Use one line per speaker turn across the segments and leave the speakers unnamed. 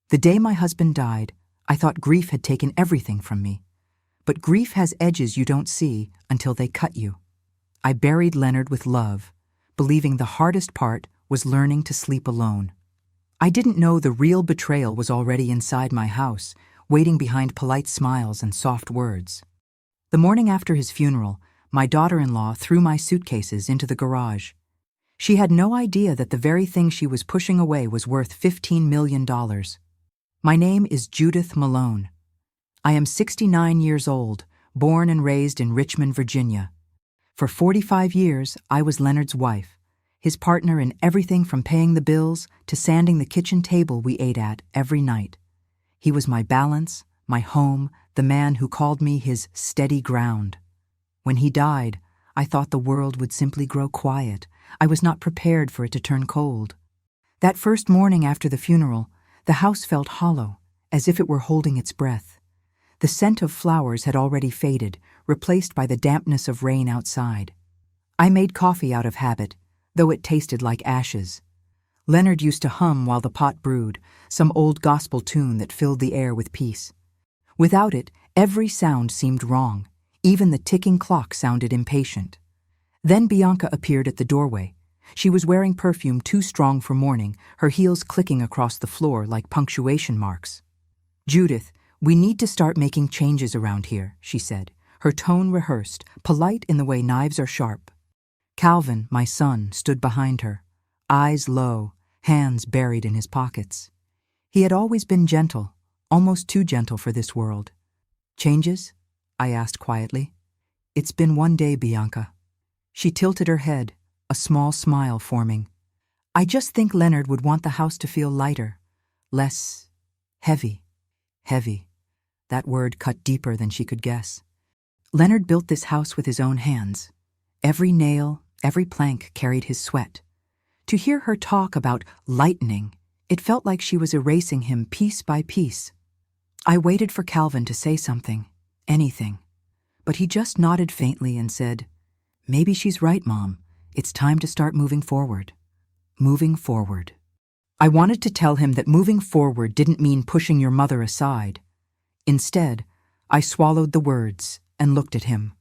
The day my husband died, I thought grief had taken everything from me. But grief has edges you don't see until they cut you. I buried Leonard with love, believing the hardest part was learning to sleep alone. I didn't know the real betrayal was already inside my house, waiting behind polite smiles and soft words. The morning after his funeral, my daughter-in-law threw my suitcases into the garage. She had no idea that the very thing she was pushing away was worth $15 million. My name is Judith Malone. I am 69 years old, born and raised in Richmond, Virginia. For 45 years, I was Leonard's wife, his partner in everything from paying the bills to sanding the kitchen table we ate at every night. He was my balance, my home, the man who called me his steady ground. When he died, I thought the world would simply grow quiet. I was not prepared for it to turn cold. That first morning after the funeral, the house felt hollow, as if it were holding its breath. The scent of flowers had already faded, replaced by the dampness of rain outside. I made coffee out of habit, though it tasted like ashes. Leonard used to hum while the pot brewed, some old gospel tune that filled the air with peace. Without it, every sound seemed wrong. Even the ticking clock sounded impatient. Then Bianca appeared at the doorway. She was wearing perfume too strong for morning, her heels clicking across the floor like punctuation marks. "Judith, we need to start making changes around here," she said, her tone rehearsed, polite in the way knives are sharp. Calvin, my son, stood behind her, eyes low, hands buried in his pockets. He had always been gentle, almost too gentle for this world. "Changes?" I asked quietly. "It's been one day, Bianca." She tilted her head, a small smile forming. "I just think Leonard would want the house to feel lighter, less heavy." Heavy. That word cut deeper than she could guess. Leonard built this house with his own hands. Every nail, every plank carried his sweat. To hear her talk about lightening, it felt like she was erasing him piece by piece. I waited for Calvin to say something, anything, but he just nodded faintly and said, "Maybe she's right, Mom. It's time to start moving forward." Moving forward. I wanted to tell him that moving forward didn't mean pushing your mother aside. Instead, I swallowed the words and looked at him,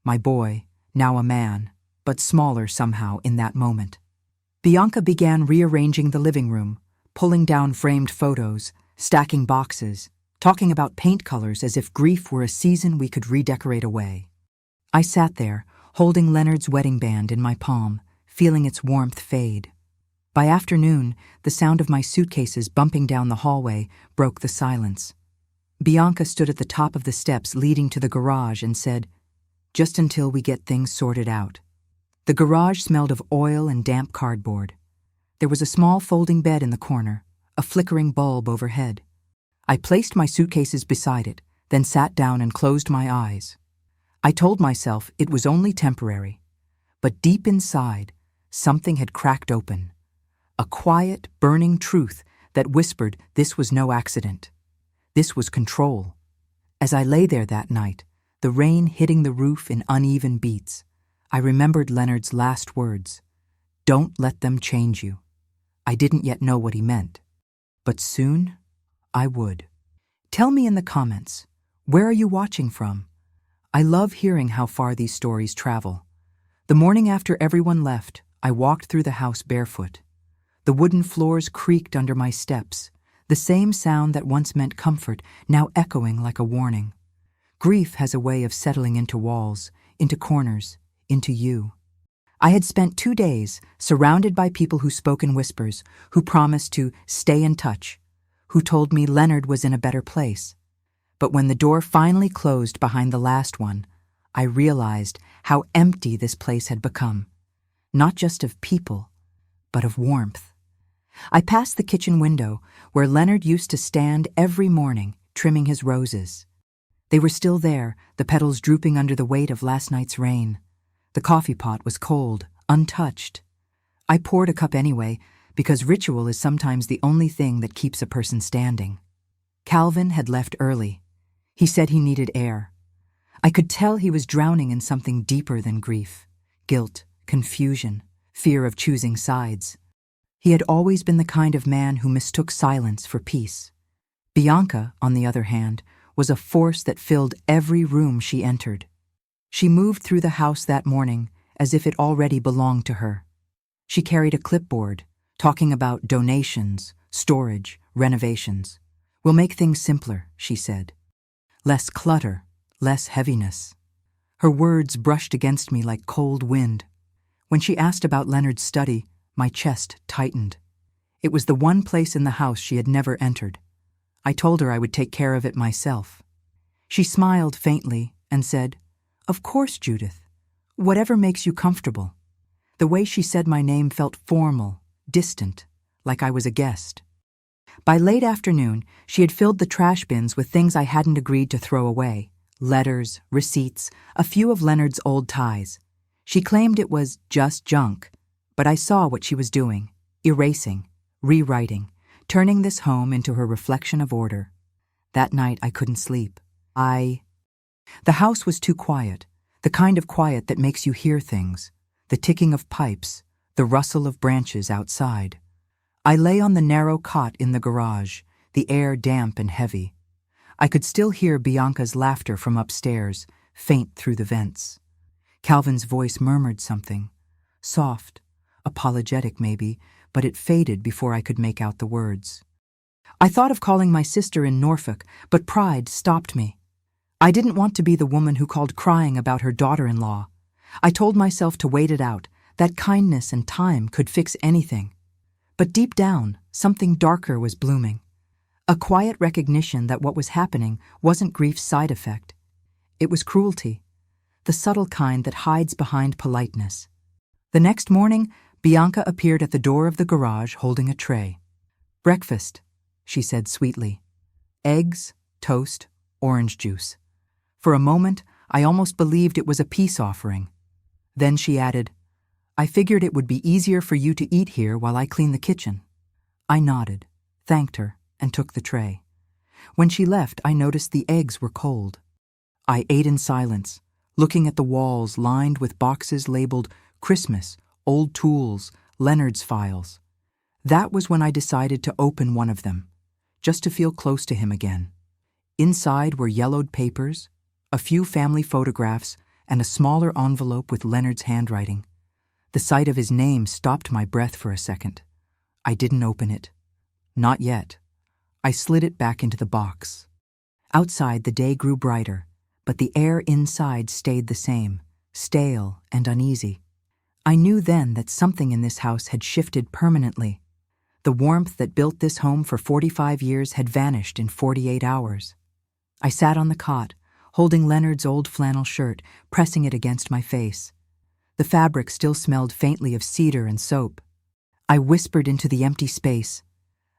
my boy, now a man, but smaller somehow in that moment. Bianca began rearranging the living room, pulling down framed photos, stacking boxes, talking about paint colors as if grief were a season we could redecorate away. I sat there, holding Leonard's wedding band in my palm, feeling its warmth fade. By afternoon, the sound of my suitcases bumping down the hallway broke the silence. Bianca stood at the top of the steps leading to the garage and said, "Just until we get things sorted out." The garage smelled of oil and damp cardboard. There was a small folding bed in the corner, a flickering bulb overhead. I placed my suitcases beside it, then sat down and closed my eyes. I told myself it was only temporary, but deep inside, something had cracked open. A quiet, burning truth that whispered this was no accident. This was control. As I lay there that night, the rain hitting the roof in uneven beats, I remembered Leonard's last words, "Don't let them change you." I didn't yet know what he meant, but soon I would. Tell me in the comments, where are you watching from? I love hearing how far these stories travel. The morning after everyone left, I walked through the house barefoot. The wooden floors creaked under my steps, the same sound that once meant comfort, now echoing like a warning. Grief has a way of settling into walls, into corners, into you. I had spent 2 days surrounded by people who spoke in whispers, who promised to stay in touch, who told me Leonard was in a better place. But when the door finally closed behind the last one, I realized how empty this place had become, not just of people, but of warmth. I passed the kitchen window where Leonard used to stand every morning trimming his roses. They were still there, the petals drooping under the weight of last night's rain. The coffee pot was cold, untouched. I poured a cup anyway, because ritual is sometimes the only thing that keeps a person standing. Calvin had left early. He said he needed air. I could tell he was drowning in something deeper than grief, guilt, confusion, fear of choosing sides. He had always been the kind of man who mistook silence for peace. Bianca, on the other hand, was a force that filled every room she entered. She moved through the house that morning as if it already belonged to her. She carried a clipboard, talking about donations, storage, renovations. "We'll make things simpler," she said. "Less clutter, less heaviness." Her words brushed against me like cold wind. When she asked about Leonard's study, my chest tightened. It was the one place in the house she had never entered. I told her I would take care of it myself. She smiled faintly and said, "Of course, Judith. Whatever makes you comfortable." The way she said my name felt formal, distant, like I was a guest. By late afternoon, she had filled the trash bins with things I hadn't agreed to throw away: letters, receipts, a few of Leonard's old ties. She claimed it was just junk, but I saw what she was doing: erasing, rewriting, turning this home into her reflection of order. That night I couldn't sleep. The house was too quiet, the kind of quiet that makes you hear things, the ticking of pipes, the rustle of branches outside. I lay on the narrow cot in the garage, the air damp and heavy. I could still hear Bianca's laughter from upstairs, faint through the vents. Calvin's voice murmured something, soft, apologetic maybe, but it faded before I could make out the words. I thought of calling my sister in Norfolk, but pride stopped me. I didn't want to be the woman who called crying about her daughter-in-law. I told myself to wait it out, that kindness and time could fix anything. But deep down, something darker was blooming. A quiet recognition that what was happening wasn't grief's side effect. It was cruelty, the subtle kind that hides behind politeness. The next morning, Bianca appeared at the door of the garage holding a tray. "Breakfast," she said sweetly. "Eggs, toast, orange juice." For a moment, I almost believed it was a peace offering. Then she added, "I figured it would be easier for you to eat here while I clean the kitchen." I nodded, thanked her, and took the tray. When she left, I noticed the eggs were cold. I ate in silence, looking at the walls lined with boxes labeled Christmas, old tools, Leonard's files. That was when I decided to open one of them, just to feel close to him again. Inside were yellowed papers, a few family photographs, and a smaller envelope with Leonard's handwriting. The sight of his name stopped my breath for a second. I didn't open it. Not yet. I slid it back into the box. Outside, the day grew brighter, but the air inside stayed the same, stale and uneasy. I knew then that something in this house had shifted permanently. The warmth that built this home for 45 years had vanished in 48 hours. I sat on the cot, holding Leonard's old flannel shirt, pressing it against my face. The fabric still smelled faintly of cedar and soap. I whispered into the empty space,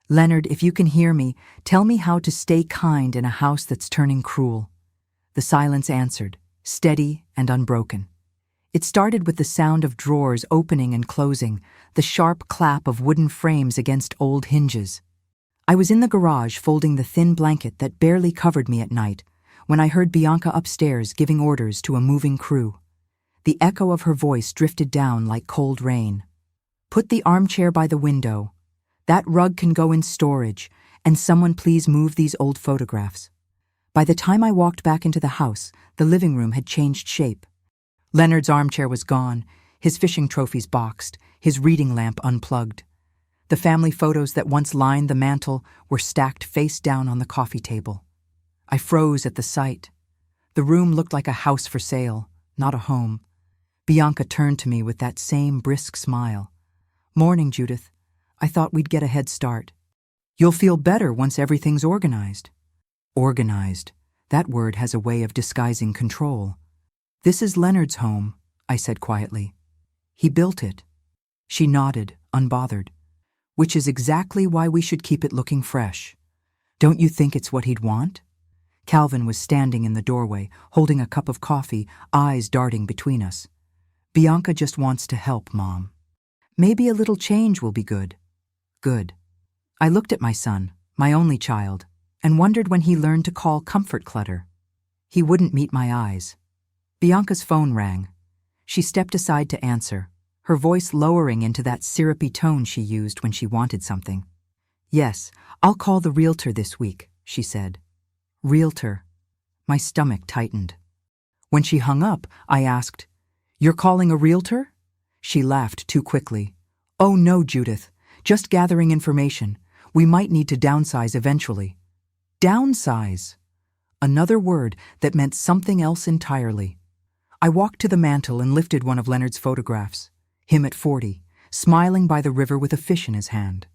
"Leonard, if you can hear me, tell me how to stay kind in a house that's turning cruel." The silence answered, steady and unbroken. It started with the sound of drawers opening and closing, the sharp clap of wooden frames against old hinges. I was in the garage folding the thin blanket that barely covered me at night when I heard Bianca upstairs giving orders to a moving crew. The echo of her voice drifted down like cold rain. "Put the armchair by the window. That rug can go in storage, and someone please move these old photographs." By the time I walked back into the house, the living room had changed shape. Leonard's armchair was gone, his fishing trophies boxed, his reading lamp unplugged. The family photos that once lined the mantel were stacked face down on the coffee table. I froze at the sight. The room looked like a house for sale, not a home. Bianca turned to me with that same brisk smile. "Morning, Judith. I thought we'd get a head start. You'll feel better once everything's organized." Organized. That word has a way of disguising control. "This is Leonard's home," I said quietly. "He built it." She nodded, unbothered. "Which is exactly why we should keep it looking fresh. Don't you think it's what he'd want?" Calvin was standing in the doorway, holding a cup of coffee, eyes darting between us. "Bianca just wants to help, Mom. Maybe a little change will be good." Good. I looked at my son, my only child, and wondered when he learned to call comfort clutter. He wouldn't meet my eyes. Bianca's phone rang. She stepped aside to answer, her voice lowering into that syrupy tone she used when she wanted something. "Yes, I'll call the realtor this week," she said. Realtor. My stomach tightened. When she hung up, I asked, "You're calling a realtor?" She laughed too quickly. "Oh no, Judith. Just gathering information. We might need to downsize eventually." Downsize. Another word that meant something else entirely. I walked to the mantel and lifted one of Leonard's photographs. Him at 40, smiling by the river with a fish in his hand.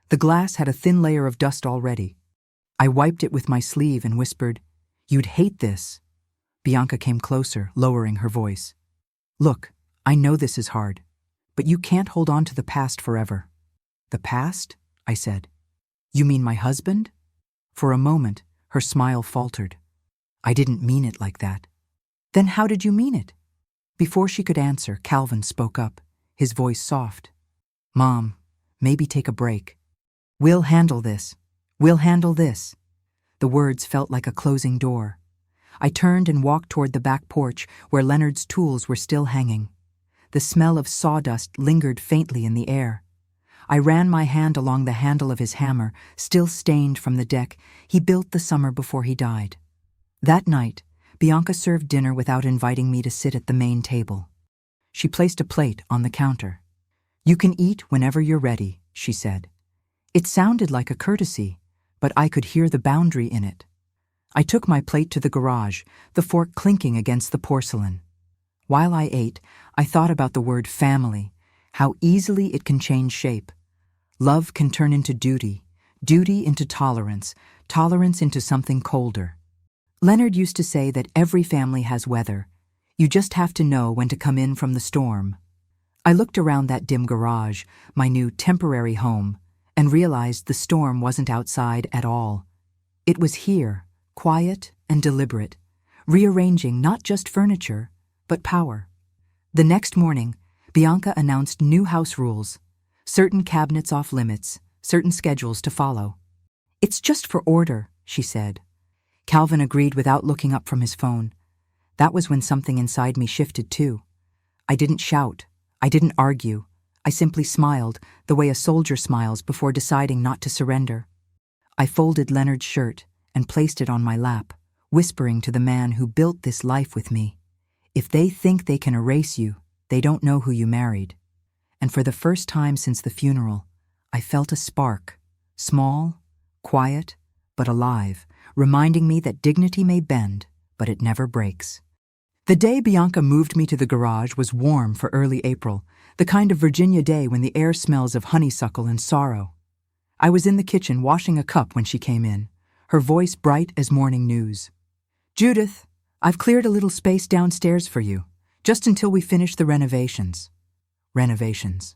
The glass had a thin layer of dust already. I wiped it with my sleeve and whispered, "You'd hate this." Bianca came closer, lowering her voice. "Look, I know this is hard, but you can't hold on to the past forever." "The past?" I said. "You mean my husband?" For a moment, her smile faltered. "I didn't mean it like that." "Then how did you mean it?" Before she could answer, Calvin spoke up, his voice soft. "Mom, maybe take a break. We'll handle this. We'll handle this." The words felt like a closing door. I turned and walked toward the back porch where Leonard's tools were still hanging. The smell of sawdust lingered faintly in the air. I ran my hand along the handle of his hammer, still stained from the deck he built the summer before he died. That night, Bianca served dinner without inviting me to sit at the main table. She placed a plate on the counter. "You can eat whenever you're ready," she said. It sounded like a courtesy, but I could hear the boundary in it. I took my plate to the garage, the fork clinking against the porcelain. While I ate, I thought about the word family, how easily it can change shape. Love can turn into duty, duty into tolerance, tolerance into something colder. Leonard used to say that every family has weather. You just have to know when to come in from the storm. I looked around that dim garage, my new temporary home, and realized the storm wasn't outside at all. It was here, quiet and deliberate, rearranging not just furniture, but power. The next morning, Bianca announced new house rules, certain cabinets off limits, certain schedules to follow. "It's just for order," she said. Calvin agreed without looking up from his phone. That was when something inside me shifted too. I didn't shout. I didn't argue. I simply smiled, the way a soldier smiles before deciding not to surrender. I folded Leonard's shirt and placed it on my lap, whispering to the man who built this life with me, "If they think they can erase you, they don't know who you married." And for the first time since the funeral, I felt a spark, small, quiet, but alive, reminding me that dignity may bend, but it never breaks. The day Bianca moved me to the garage was warm for early April, the kind of Virginia day when the air smells of honeysuckle and sorrow. I was in the kitchen washing a cup when she came in, her voice bright as morning news. "Judith, I've cleared a little space downstairs for you, just until we finish the renovations." Renovations.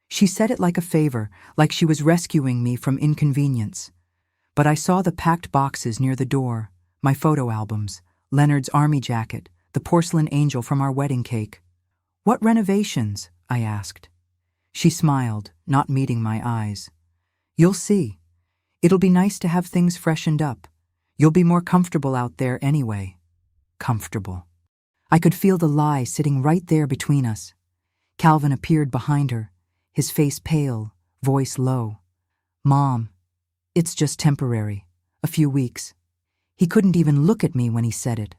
She said it like a favor, like she was rescuing me from inconvenience. But I saw the packed boxes near the door, my photo albums, Leonard's army jacket, the porcelain angel from our wedding cake. "What renovations?" I asked. She smiled, not meeting my eyes. "You'll see. It'll be nice to have things freshened up. You'll be more comfortable out there anyway." Comfortable. I could feel the lie sitting right there between us. Calvin appeared behind her, his face pale, voice low. "Mom, it's just temporary, a few weeks." He couldn't even look at me when he said it.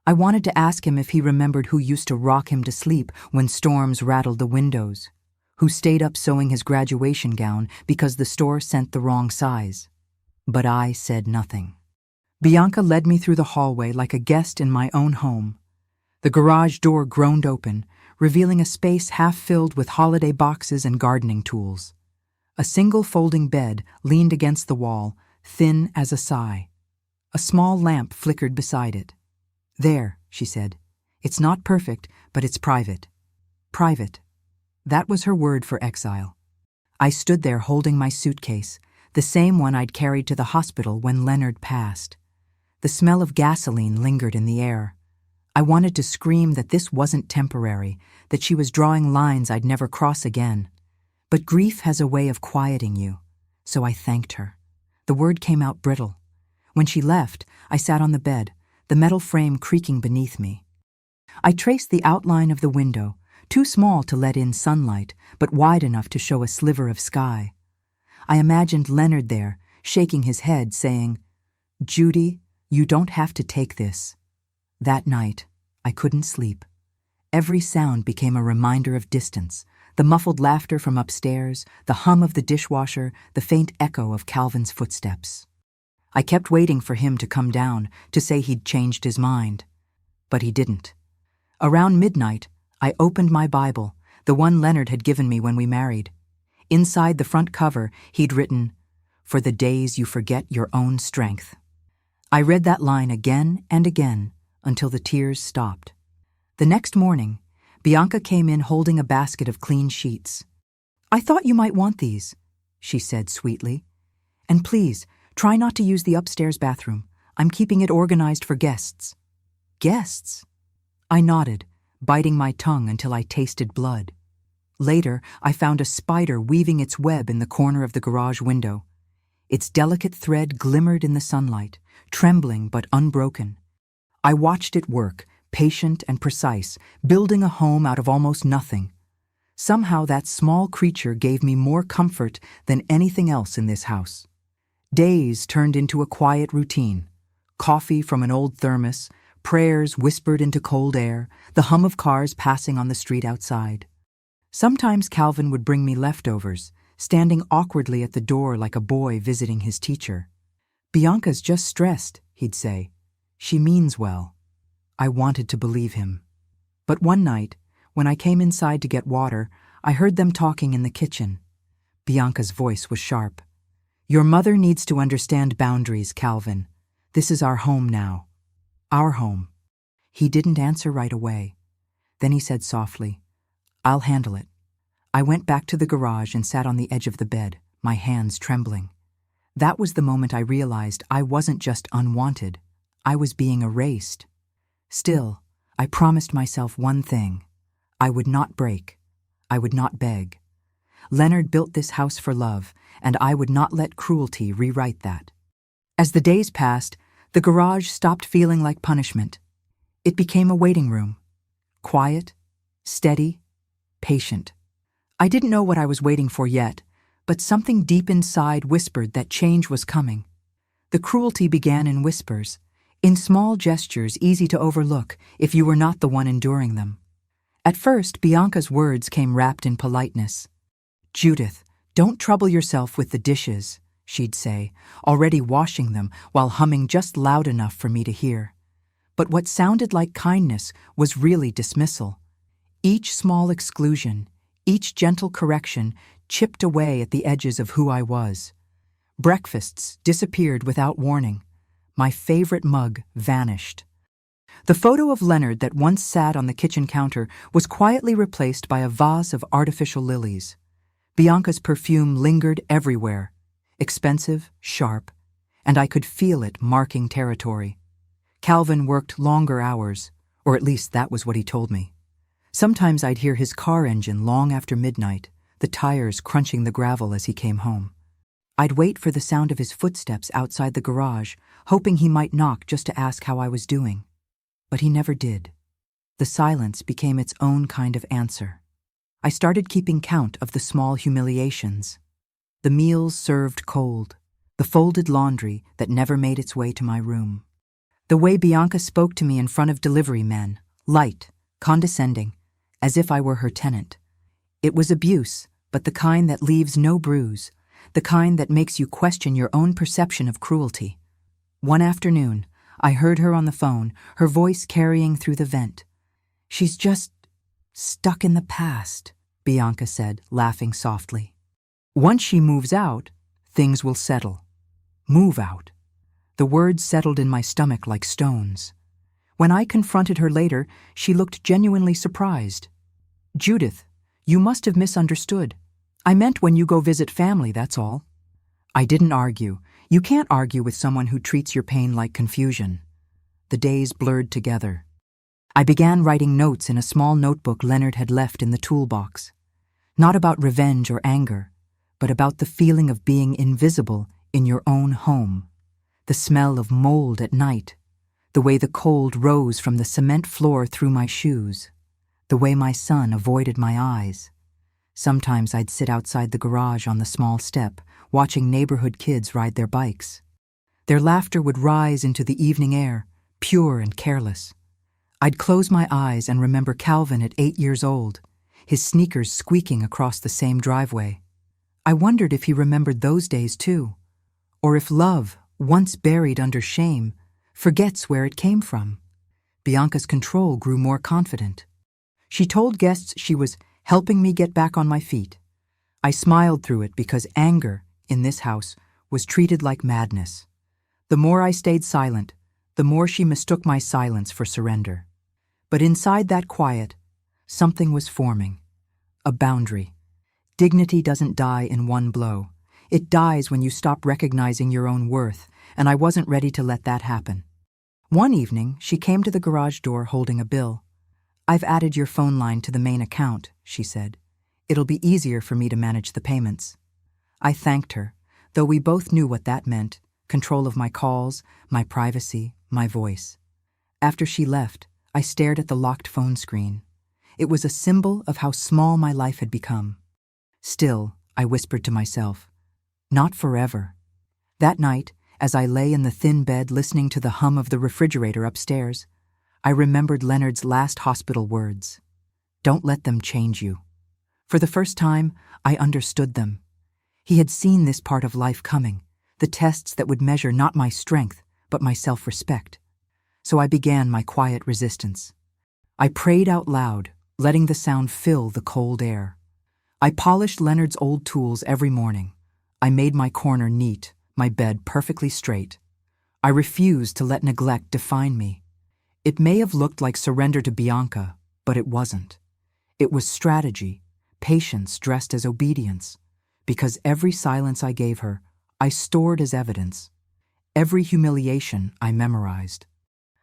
I wanted to ask him if he remembered who used to rock him to sleep when storms rattled the windows, who stayed up sewing his graduation gown because the store sent the wrong size. But I said nothing. Bianca led me through the hallway like a guest in my own home. The garage door groaned open, revealing a space half filled with holiday boxes and gardening tools. A single folding bed leaned against the wall, thin as a sigh. A small lamp flickered beside it. "There," she said. "It's not perfect, but it's private." Private. That was her word for exile. I stood there holding my suitcase, the same one I'd carried to the hospital when Leonard passed. The smell of gasoline lingered in the air. I wanted to scream that this wasn't temporary, that she was drawing lines I'd never cross again. But grief has a way of quieting you, so I thanked her. The word came out brittle. When she left, I sat on the bed, the metal frame creaking beneath me. I traced the outline of the window, too small to let in sunlight, but wide enough to show a sliver of sky. I imagined Leonard there, shaking his head, saying, "Judy, you don't have to take this." That night, I couldn't sleep. Every sound became a reminder of distance, the muffled laughter from upstairs, the hum of the dishwasher, the faint echo of Calvin's footsteps. I kept waiting for him to come down, to say he'd changed his mind. But he didn't. Around midnight, I opened my Bible, the one Leonard had given me when we married. Inside the front cover, he'd written, "For the days you forget your own strength." I read that line again and again until the tears stopped. The next morning, Bianca came in holding a basket of clean sheets. "I thought you might want these," she said sweetly. "And please, try not to use the upstairs bathroom. I'm keeping it organized for guests." "Guests?" I nodded, biting my tongue until I tasted blood. Later, I found a spider weaving its web in the corner of the garage window. Its delicate thread glimmered in the sunlight, trembling but unbroken. I watched it work, patient and precise, building a home out of almost nothing. Somehow that small creature gave me more comfort than anything else in this house. Days turned into a quiet routine. Coffee from an old thermos, prayers whispered into cold air, the hum of cars passing on the street outside. Sometimes Calvin would bring me leftovers, standing awkwardly at the door like a boy visiting his teacher. "Bianca's just stressed," he'd say. "She means well." I wanted to believe him. But one night, when I came inside to get water, I heard them talking in the kitchen. Bianca's voice was sharp. "Your mother needs to understand boundaries, Calvin. This is our home now. Our home." He didn't answer right away. Then he said softly, "I'll handle it." I went back to the garage and sat on the edge of the bed, my hands trembling. That was the moment I realized I wasn't just unwanted. I was being erased. Still, I promised myself one thing. I would not break. I would not beg. Leonard built this house for love, and I would not let cruelty rewrite that. As the days passed, the garage stopped feeling like punishment. It became a waiting room. Quiet, steady, patient. I didn't know what I was waiting for yet, but something deep inside whispered that change was coming. The cruelty began in whispers, in small gestures easy to overlook if you were not the one enduring them. At first, Bianca's words came wrapped in politeness. "Judith, don't trouble yourself with the dishes," she'd say, already washing them while humming just loud enough for me to hear. But what sounded like kindness was really dismissal. Each small exclusion, each gentle correction chipped away at the edges of who I was. Breakfasts disappeared without warning. My favorite mug vanished. The photo of Leonard that once sat on the kitchen counter was quietly replaced by a vase of artificial lilies. Bianca's perfume lingered everywhere, expensive, sharp, and I could feel it marking territory. Calvin worked longer hours, or at least that was what he told me. Sometimes I'd hear his car engine long after midnight, the tires crunching the gravel as he came home. I'd wait for the sound of his footsteps outside the garage, hoping he might knock just to ask how I was doing. But he never did. The silence became its own kind of answer. I started keeping count of the small humiliations. The meals served cold, the folded laundry that never made its way to my room. The way Bianca spoke to me in front of delivery men, light, condescending, as if I were her tenant. It was abuse, but the kind that leaves no bruise, the kind that makes you question your own perception of cruelty. One afternoon, I heard her on the phone, her voice carrying through the vent. "She's just stuck in the past," Bianca said, laughing softly. "Once she moves out, things will settle." Move out. The words settled in my stomach like stones. When I confronted her later, she looked genuinely surprised. "Judith, you must have misunderstood. I meant when you go visit family, that's all." I didn't argue. You can't argue with someone who treats your pain like confusion. The days blurred together. I began writing notes in a small notebook Leonard had left in the toolbox. Not about revenge or anger, but about the feeling of being invisible in your own home. The smell of mold at night. The way the cold rose from the cement floor through my shoes. The way my son avoided my eyes. Sometimes I'd sit outside the garage on the small step, watching neighborhood kids ride their bikes. Their laughter would rise into the evening air, pure and careless. I'd close my eyes and remember Calvin at 8 years old, his sneakers squeaking across the same driveway. I wondered if he remembered those days too, or if love, once buried under shame, forgets where it came from. Bianca's control grew more confident. She told guests she was helping me get back on my feet. I smiled through it because anger, in this house, was treated like madness. The more I stayed silent, the more she mistook my silence for surrender. But inside that quiet, something was forming. A boundary. Dignity doesn't die in one blow. It dies when you stop recognizing your own worth, and I wasn't ready to let that happen. One evening, she came to the garage door holding a bill. "I've added your phone line to the main account," she said. "It'll be easier for me to manage the payments." I thanked her, though we both knew what that meant: control of my calls, my privacy, my voice. After she left, I stared at the locked phone screen. It was a symbol of how small my life had become. Still, I whispered to myself, not forever. That night, as I lay in the thin bed listening to the hum of the refrigerator upstairs, I remembered Leonard's last hospital words. "Don't let them change you." For the first time, I understood them. He had seen this part of life coming, the tests that would measure not my strength, but my self-respect. So I began my quiet resistance. I prayed out loud, letting the sound fill the cold air. I polished Leonard's old tools every morning. I made my corner neat, my bed perfectly straight. I refused to let neglect define me. It may have looked like surrender to Bianca, but it wasn't. It was strategy, patience dressed as obedience, because every silence I gave her, I stored as evidence. Every humiliation I memorized.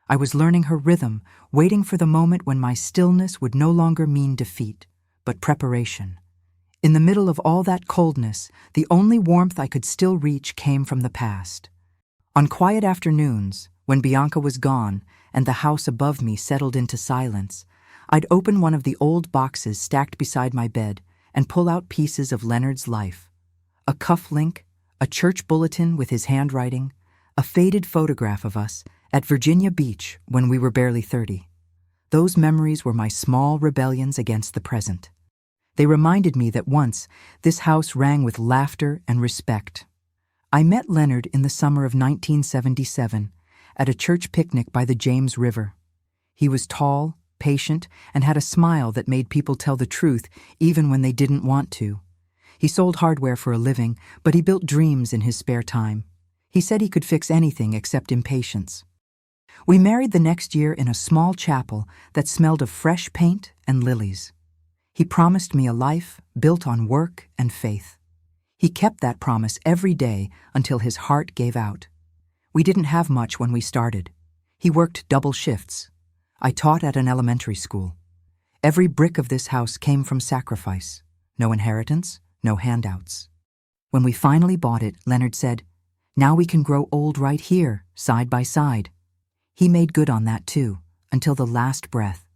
I was learning her rhythm, waiting for the moment when my stillness would no longer mean defeat, but preparation. In the middle of all that coldness, the only warmth I could still reach came from the past. On quiet afternoons, when Bianca was gone and the house above me settled into silence, I'd open one of the old boxes stacked beside my bed and pull out pieces of Leonard's life. A cuff link, a church bulletin with his handwriting, a faded photograph of us at Virginia Beach when we were barely 30. Those memories were my small rebellions against the present. They reminded me that once this house rang with laughter and respect. I met Leonard in the summer of 1977 at a church picnic by the James River. He was tall, patient, and had a smile that made people tell the truth even when they didn't want to. He sold hardware for a living, but he built dreams in his spare time. He said he could fix anything except impatience. We married the next year in a small chapel that smelled of fresh paint and lilies. He promised me a life built on work and faith. He kept that promise every day until his heart gave out. We didn't have much when we started. He worked double shifts. I taught at an elementary school. Every brick of this house came from sacrifice. No inheritance, no handouts. When we finally bought it, Leonard said, "Now we can grow old right here, side by side." He made good on that too, until the last breath.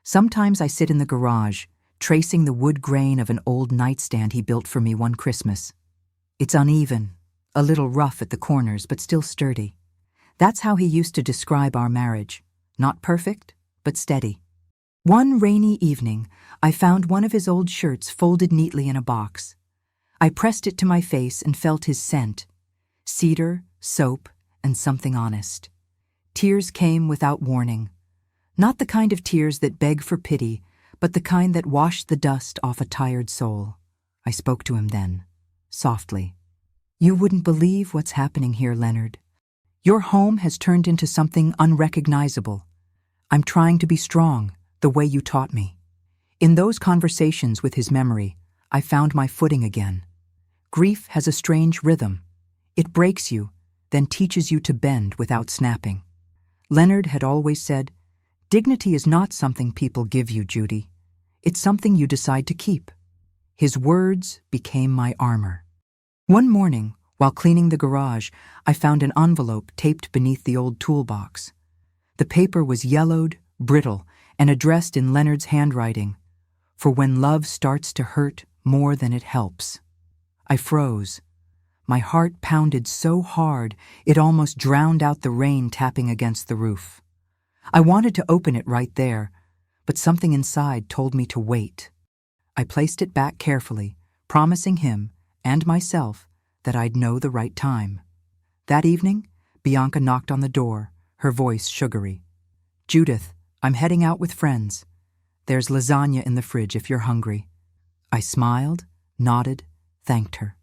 Sometimes I sit in the garage, tracing the wood grain of an old nightstand he built for me one Christmas. It's uneven, a little rough at the corners, but still sturdy. That's how he used to describe our marriage. Not perfect, but steady. One rainy evening, I found one of his old shirts folded neatly in a box. I pressed it to my face and felt his scent. Cedar, soap, and something honest. Tears came without warning. Not the kind of tears that beg for pity, but the kind that wash the dust off a tired soul. I spoke to him then, softly. "You wouldn't believe what's happening here, Leonard. Your home has turned into something unrecognizable. I'm trying to be strong, the way you taught me." In those conversations with his memory, I found my footing again. Grief has a strange rhythm. It breaks you, then teaches you to bend without snapping. Leonard had always said, "Dignity is not something people give you, Judy. It's something you decide to keep." His words became my armor. One morning, while cleaning the garage, I found an envelope taped beneath the old toolbox. The paper was yellowed, brittle, and addressed in Leonard's handwriting, "For when love starts to hurt more than it helps." I froze. My heart pounded so hard it almost drowned out the rain tapping against the roof. I wanted to open it right there, but something inside told me to wait. I placed it back carefully, promising him and myself that I'd know the right time. That evening, Bianca knocked on the door, her voice sugary. "Judith, I'm heading out with friends. There's lasagna in the fridge if you're hungry." I smiled, nodded, thanked her.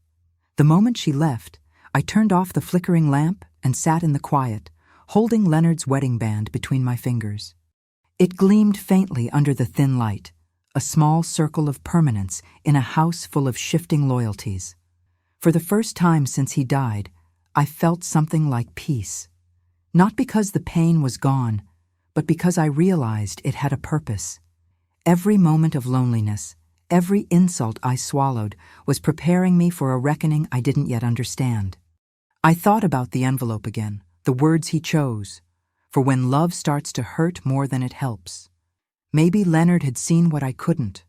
The moment she left, I turned off the flickering lamp and sat in the quiet, holding Leonard's wedding band between my fingers. It gleamed faintly under the thin light, a small circle of permanence in a house full of shifting loyalties. For the first time since he died, I felt something like peace. Not because the pain was gone, but because I realized it had a purpose. Every moment of loneliness, every insult I swallowed was preparing me for a reckoning I didn't yet understand. I thought about the envelope again, the words he chose, for when love starts to hurt more than it helps. Maybe Leonard had seen what I couldn't.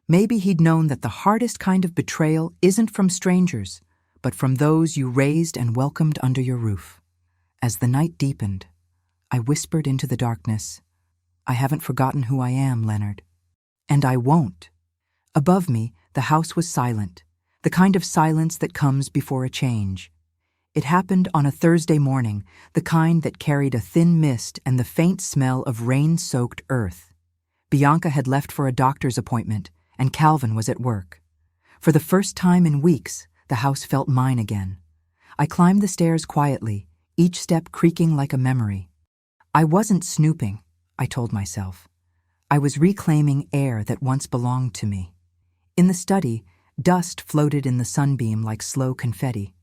Maybe he'd known that the hardest kind of betrayal isn't from strangers, but from those you raised and welcomed under your roof. As the night deepened, I whispered into the darkness, "I haven't forgotten who I am, Leonard. And I won't." Above me, the house was silent, the kind of silence that comes before a change. It happened on a Thursday morning, the kind that carried a thin mist and the faint smell of rain-soaked earth. Bianca had left for a doctor's appointment, and Calvin was at work. For the first time in weeks, the house felt mine again. I climbed the stairs quietly, each step creaking like a memory. I wasn't snooping, I told myself. I was reclaiming air that once belonged to me. In the study, dust floated in the sunbeam like slow confetti.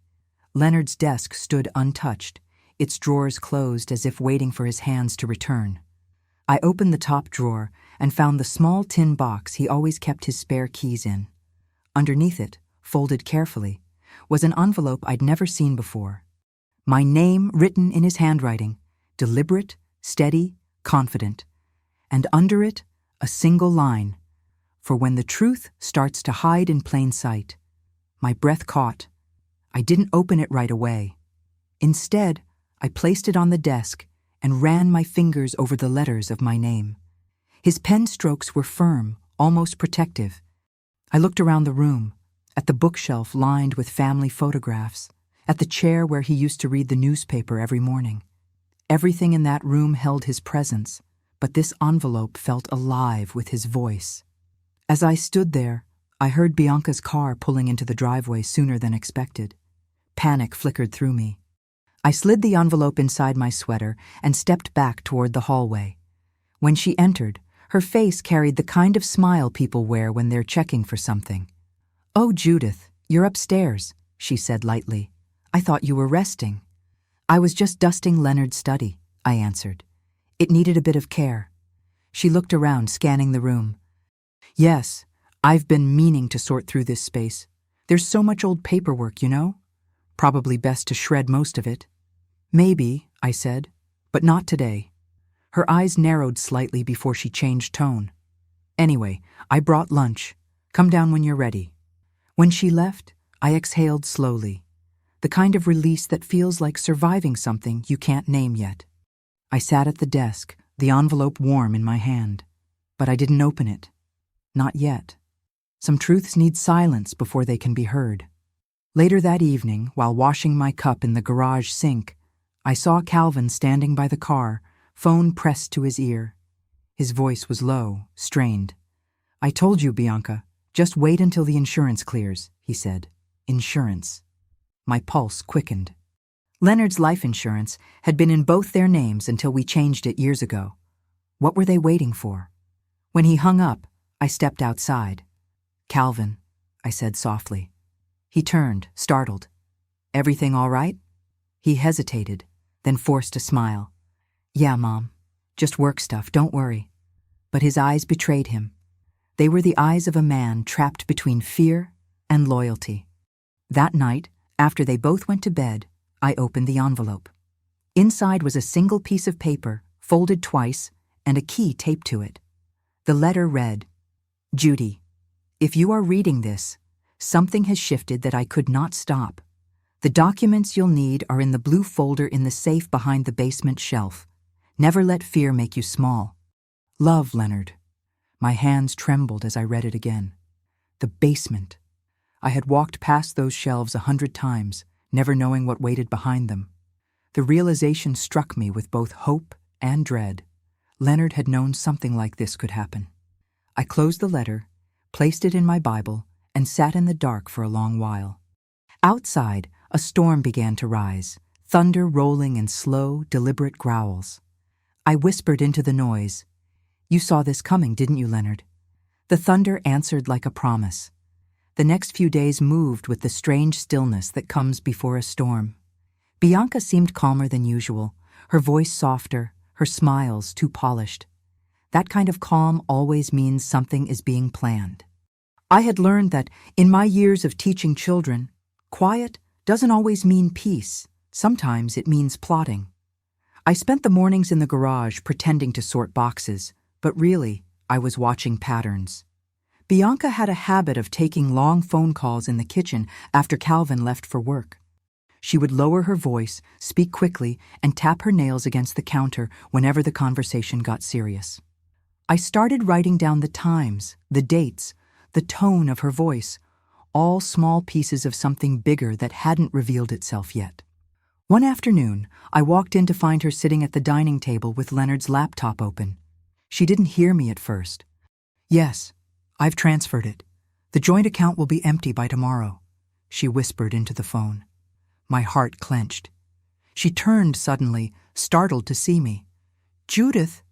Leonard's desk stood untouched, its drawers closed as if waiting for his hands to return. I opened the top drawer and found the small tin box he always kept his spare keys in. Underneath it, folded carefully, was an envelope I'd never seen before. My name written in his handwriting, deliberate, steady, confident. And under it, a single line, "For when the truth starts to hide in plain sight." My breath caught. I didn't open it right away. Instead, I placed it on the desk and ran my fingers over the letters of my name. His pen strokes were firm, almost protective. I looked around the room, at the bookshelf lined with family photographs, at the chair where he used to read the newspaper every morning. Everything in that room held his presence, but this envelope felt alive with his voice. As I stood there, I heard Bianca's car pulling into the driveway sooner than expected. Panic flickered through me. I slid the envelope inside my sweater and stepped back toward the hallway. When she entered, her face carried the kind of smile people wear when they're checking for something. "Oh, Judith, you're upstairs," she said lightly. "I thought you were resting." "I was just dusting Leonard's study," I answered. "It needed a bit of care." She looked around, scanning the room. "Yes, I've been meaning to sort through this space. There's so much old paperwork, you know? Probably best to shred most of it." "Maybe," I said, "but not today." Her eyes narrowed slightly before she changed tone. "Anyway, I brought lunch. Come down when you're ready." When she left, I exhaled slowly, the kind of release that feels like surviving something you can't name yet. I sat at the desk, the envelope warm in my hand, but I didn't open it. Not yet. Some truths need silence before they can be heard. Later that evening, while washing my cup in the garage sink, I saw Calvin standing by the car, phone pressed to his ear. His voice was low, strained. "I told you, Bianca, just wait until the insurance clears," he said. Insurance. My pulse quickened. Leonard's life insurance had been in both their names until we changed it years ago. What were they waiting for? When he hung up, I stepped outside. "Calvin," I said softly. He turned, startled. "Everything all right?" He hesitated, then forced a smile. "Yeah, Mom. Just work stuff, don't worry." But his eyes betrayed him. They were the eyes of a man trapped between fear and loyalty. That night, after they both went to bed, I opened the envelope. Inside was a single piece of paper, folded twice, and a key taped to it. The letter read, "Judy, if you are reading this, something has shifted that I could not stop. The documents you'll need are in the blue folder in the safe behind the basement shelf. Never let fear make you small. Love, Leonard. My hands trembled as I read it again. The basement. I had walked past those shelves 100 times, never knowing what waited behind them. The realization struck me with both hope and dread. Leonard had known something like this could happen. I closed the letter, placed it in my Bible, and sat in the dark for a long while. Outside, a storm began to rise, thunder rolling in slow, deliberate growls. I whispered into the noise, "You saw this coming, didn't you, Leonard?" The thunder answered like a promise. The next few days moved with the strange stillness that comes before a storm. Bianca seemed calmer than usual, her voice softer, her smiles too polished. That kind of calm always means something is being planned. I had learned that, in my years of teaching children, quiet doesn't always mean peace. Sometimes it means plotting. I spent the mornings in the garage pretending to sort boxes, but really, I was watching patterns. Bianca had a habit of taking long phone calls in the kitchen after Calvin left for work. She would lower her voice, speak quickly, and tap her nails against the counter whenever the conversation got serious. I started writing down the times, the dates, the tone of her voice, all small pieces of something bigger that hadn't revealed itself yet. One afternoon, I walked in to find her sitting at the dining table with Leonard's laptop open. She didn't hear me at first. "Yes, I've transferred it. The joint account will be empty by tomorrow," she whispered into the phone. My heart clenched. She turned suddenly, startled to see me. "Judith,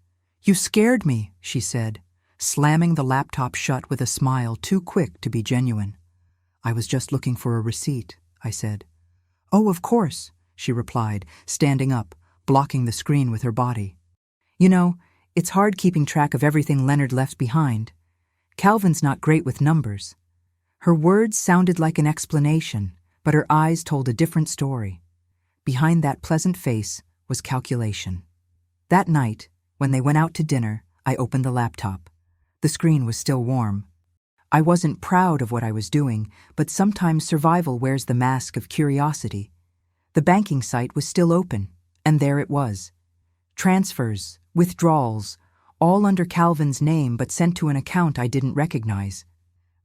you scared me," she said, slamming the laptop shut with a smile too quick to be genuine. "I was just looking for a receipt," I said. "Oh, of course," she replied, standing up, blocking the screen with her body. "You know, it's hard keeping track of everything Leonard left behind. Calvin's not great with numbers." Her words sounded like an explanation, but her eyes told a different story. Behind that pleasant face was calculation. That night, when they went out to dinner, I opened the laptop. The screen was still warm. I wasn't proud of what I was doing, but sometimes survival wears the mask of curiosity. The banking site was still open, and there it was. Transfers, withdrawals, all under Calvin's name but sent to an account I didn't recognize.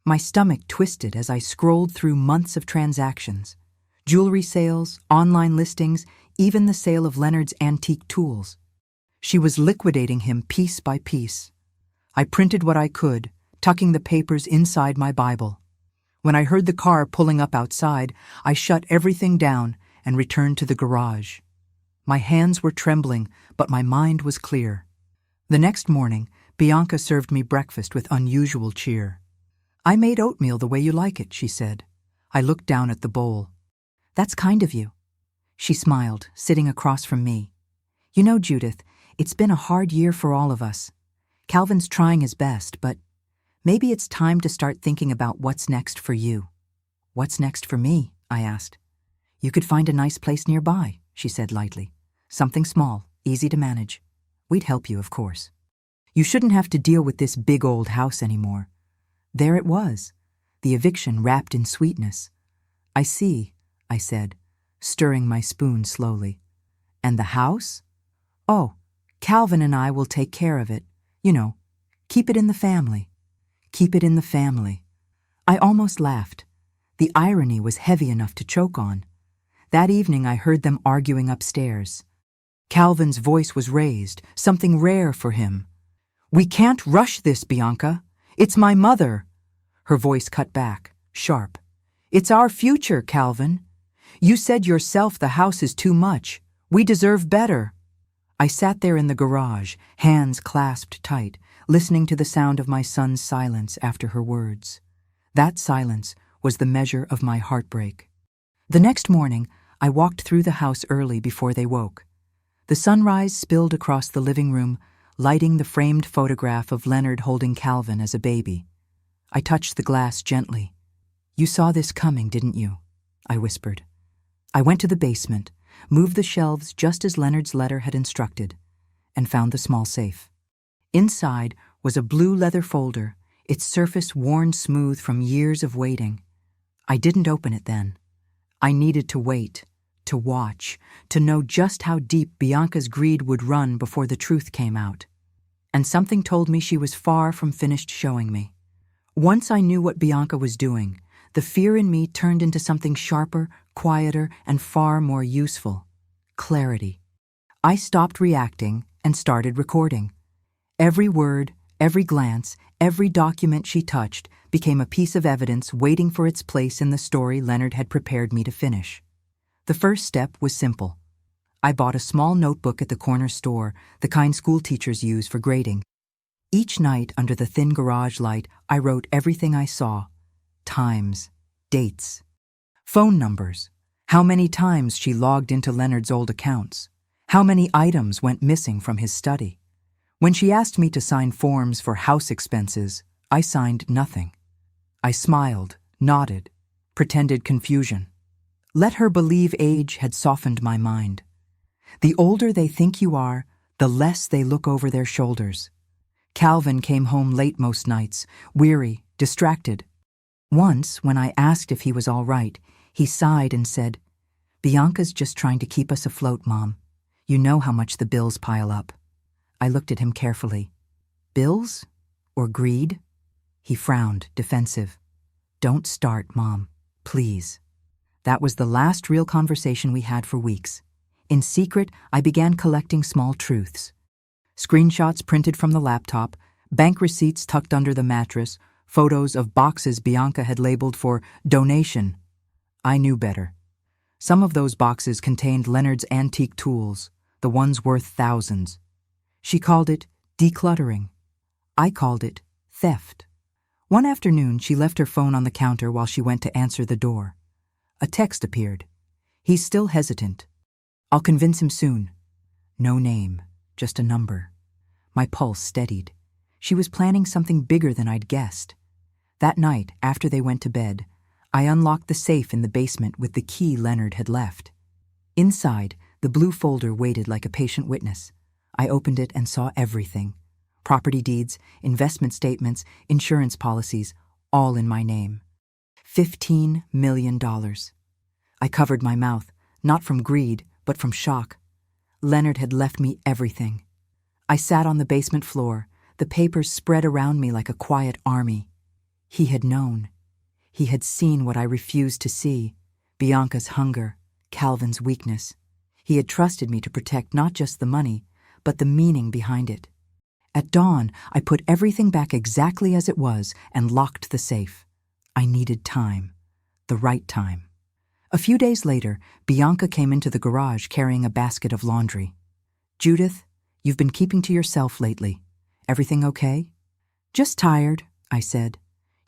My stomach twisted as I scrolled through months of transactions. Jewelry sales, online listings, even the sale of Leonard's antique tools. She was liquidating him piece by piece. I printed what I could, tucking the papers inside my Bible. When I heard the car pulling up outside, I shut everything down and returned to the garage. My hands were trembling, but my mind was clear. The next morning, Bianca served me breakfast with unusual cheer. "I made oatmeal the way you like it," she said. I looked down at the bowl. "That's kind of you." She smiled, sitting across from me. "You know, Judith, it's been a hard year for all of us. Calvin's trying his best, but maybe it's time to start thinking about what's next for you." "What's next for me?" I asked. "You could find a nice place nearby," she said lightly. "Something small, easy to manage. We'd help you, of course. You shouldn't have to deal with this big old house anymore." There it was, the eviction wrapped in sweetness. "I see," I said, stirring my spoon slowly. "And the house?" "Oh, Calvin and I will take care of it. You know, keep it in the family." Keep it in the family. I almost laughed. The irony was heavy enough to choke on. That evening I heard them arguing upstairs. Calvin's voice was raised, something rare for him. "We can't rush this, Bianca. It's my mother." Her voice cut back, sharp. "It's our future, Calvin. You said yourself the house is too much. We deserve better." I sat there in the garage, hands clasped tight, listening to the sound of my son's silence after her words. That silence was the measure of my heartbreak. The next morning, I walked through the house early before they woke. The sunrise spilled across the living room, lighting the framed photograph of Leonard holding Calvin as a baby. I touched the glass gently. "You saw this coming, didn't you?" I whispered. I went to the basement, moved the shelves just as Leonard's letter had instructed, and found the small safe. Inside was a blue leather folder, its surface worn smooth from years of waiting. I didn't open it then. I needed to wait, to watch, to know just how deep Bianca's greed would run before the truth came out. And something told me she was far from finished showing me. Once I knew what Bianca was doing, the fear in me turned into something sharper, quieter, and far more useful. Clarity. I stopped reacting and started recording. Every word, every glance, every document she touched became a piece of evidence waiting for its place in the story Leonard had prepared me to finish. The first step was simple. I bought a small notebook at the corner store, the kind school teachers use for grading. Each night, under the thin garage light, I wrote everything I saw. Times, dates, phone numbers, how many times she logged into Leonard's old accounts, how many items went missing from his study. When she asked me to sign forms for house expenses, I signed nothing. I smiled, nodded, pretended confusion. Let her believe age had softened my mind. The older they think you are, the less they look over their shoulders. Calvin came home late most nights, weary, distracted. Once, when I asked if he was all right, he sighed and said, "Bianca's just trying to keep us afloat, Mom. You know how much the bills pile up." I looked at him carefully. Bills? Or greed? He frowned, defensive. "Don't start, Mom. Please." That was the last real conversation we had for weeks. In secret, I began collecting small truths. Screenshots printed from the laptop, bank receipts tucked under the mattress, photos of boxes Bianca had labeled for donation. I knew better. Some of those boxes contained Leonard's antique tools, the ones worth thousands. She called it decluttering. I called it theft. One afternoon, she left her phone on the counter while she went to answer the door. A text appeared. He's still hesitant. I'll convince him soon. No name, just a number. My pulse steadied. She was planning something bigger than I'd guessed. That night, after they went to bed, I unlocked the safe in the basement with the key Leonard had left. Inside, the blue folder waited like a patient witness. I opened it and saw everything. Property deeds, investment statements, insurance policies, all in my name. $15 million. I covered my mouth, not from greed, but from shock. Leonard had left me everything. I sat on the basement floor, the papers spread around me like a quiet army. He had known. He had seen what I refused to see, Bianca's hunger, Calvin's weakness. He had trusted me to protect not just the money, but the meaning behind it. At dawn, I put everything back exactly as it was and locked the safe. I needed time, the right time. A few days later, Bianca came into the garage carrying a basket of laundry. "Judith, you've been keeping to yourself lately. Everything okay?" "Just tired," I said.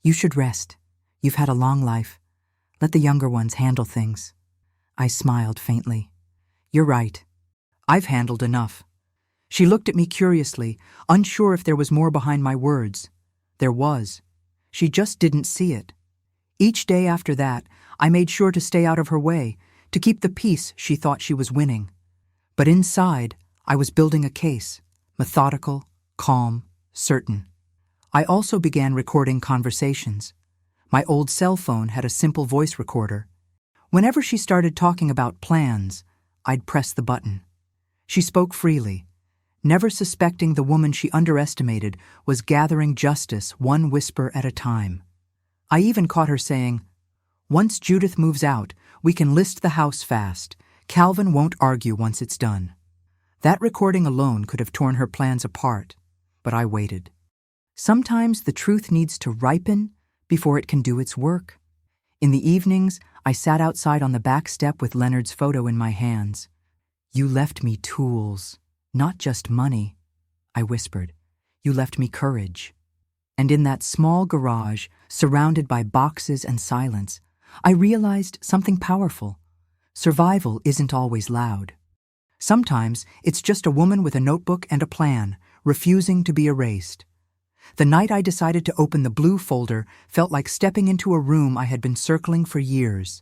"You should rest. You've had a long life. Let the younger ones handle things." I smiled faintly. "You're right. I've handled enough." She looked at me curiously, unsure if there was more behind my words. There was. She just didn't see it. Each day after that, I made sure to stay out of her way, to keep the peace she thought she was winning. But inside, I was building a case, methodical, calm, certain. I also began recording conversations. My old cell phone had a simple voice recorder. Whenever she started talking about plans, I'd press the button. She spoke freely, never suspecting the woman she underestimated was gathering justice one whisper at a time. I even caught her saying, "Once Judith moves out, we can list the house fast. Calvin won't argue once it's done." That recording alone could have torn her plans apart, but I waited. Sometimes the truth needs to ripen before it can do its work. In the evenings, I sat outside on the back step with Leonard's photo in my hands. "You left me tools, not just money," I whispered. "You left me courage." And in that small garage, surrounded by boxes and silence, I realized something powerful. Survival isn't always loud. Sometimes it's just a woman with a notebook and a plan, refusing to be erased. The night I decided to open the blue folder felt like stepping into a room I had been circling for years.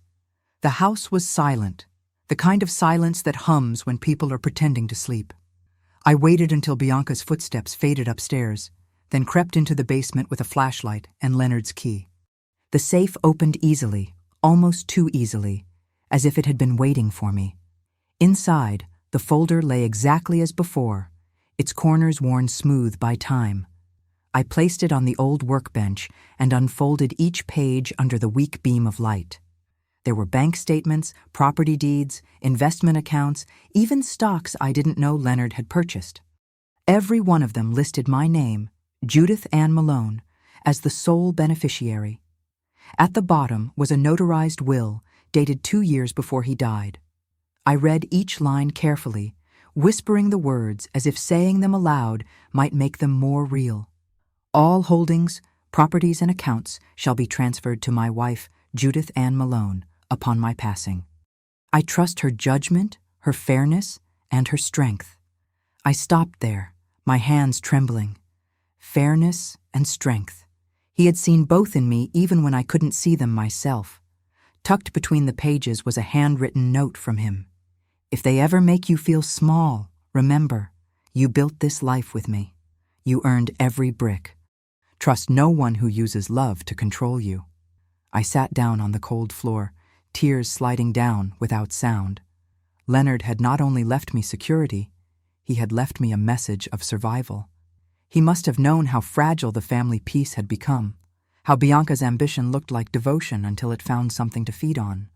The house was silent, the kind of silence that hums when people are pretending to sleep. I waited until Bianca's footsteps faded upstairs, then crept into the basement with a flashlight and Leonard's key. The safe opened easily, almost too easily, as if it had been waiting for me. Inside, the folder lay exactly as before, its corners worn smooth by time. I placed it on the old workbench and unfolded each page under the weak beam of light. There were bank statements, property deeds, investment accounts, even stocks I didn't know Leonard had purchased. Every one of them listed my name, Judith Ann Malone, as the sole beneficiary. At the bottom was a notarized will dated 2 years before he died. I read each line carefully, whispering the words as if saying them aloud might make them more real. All holdings, properties, and accounts shall be transferred to my wife, Judith Ann Malone, upon my passing. I trust her judgment, her fairness, and her strength. I stopped there, my hands trembling. Fairness and strength. He had seen both in me even when I couldn't see them myself. Tucked between the pages was a handwritten note from him. If they ever make you feel small, remember, you built this life with me. You earned every brick. Trust no one who uses love to control you. I sat down on the cold floor, tears sliding down without sound. Leonard had not only left me security, he had left me a message of survival. He must have known how fragile the family peace had become, how Bianca's ambition looked like devotion until it found something to feed on.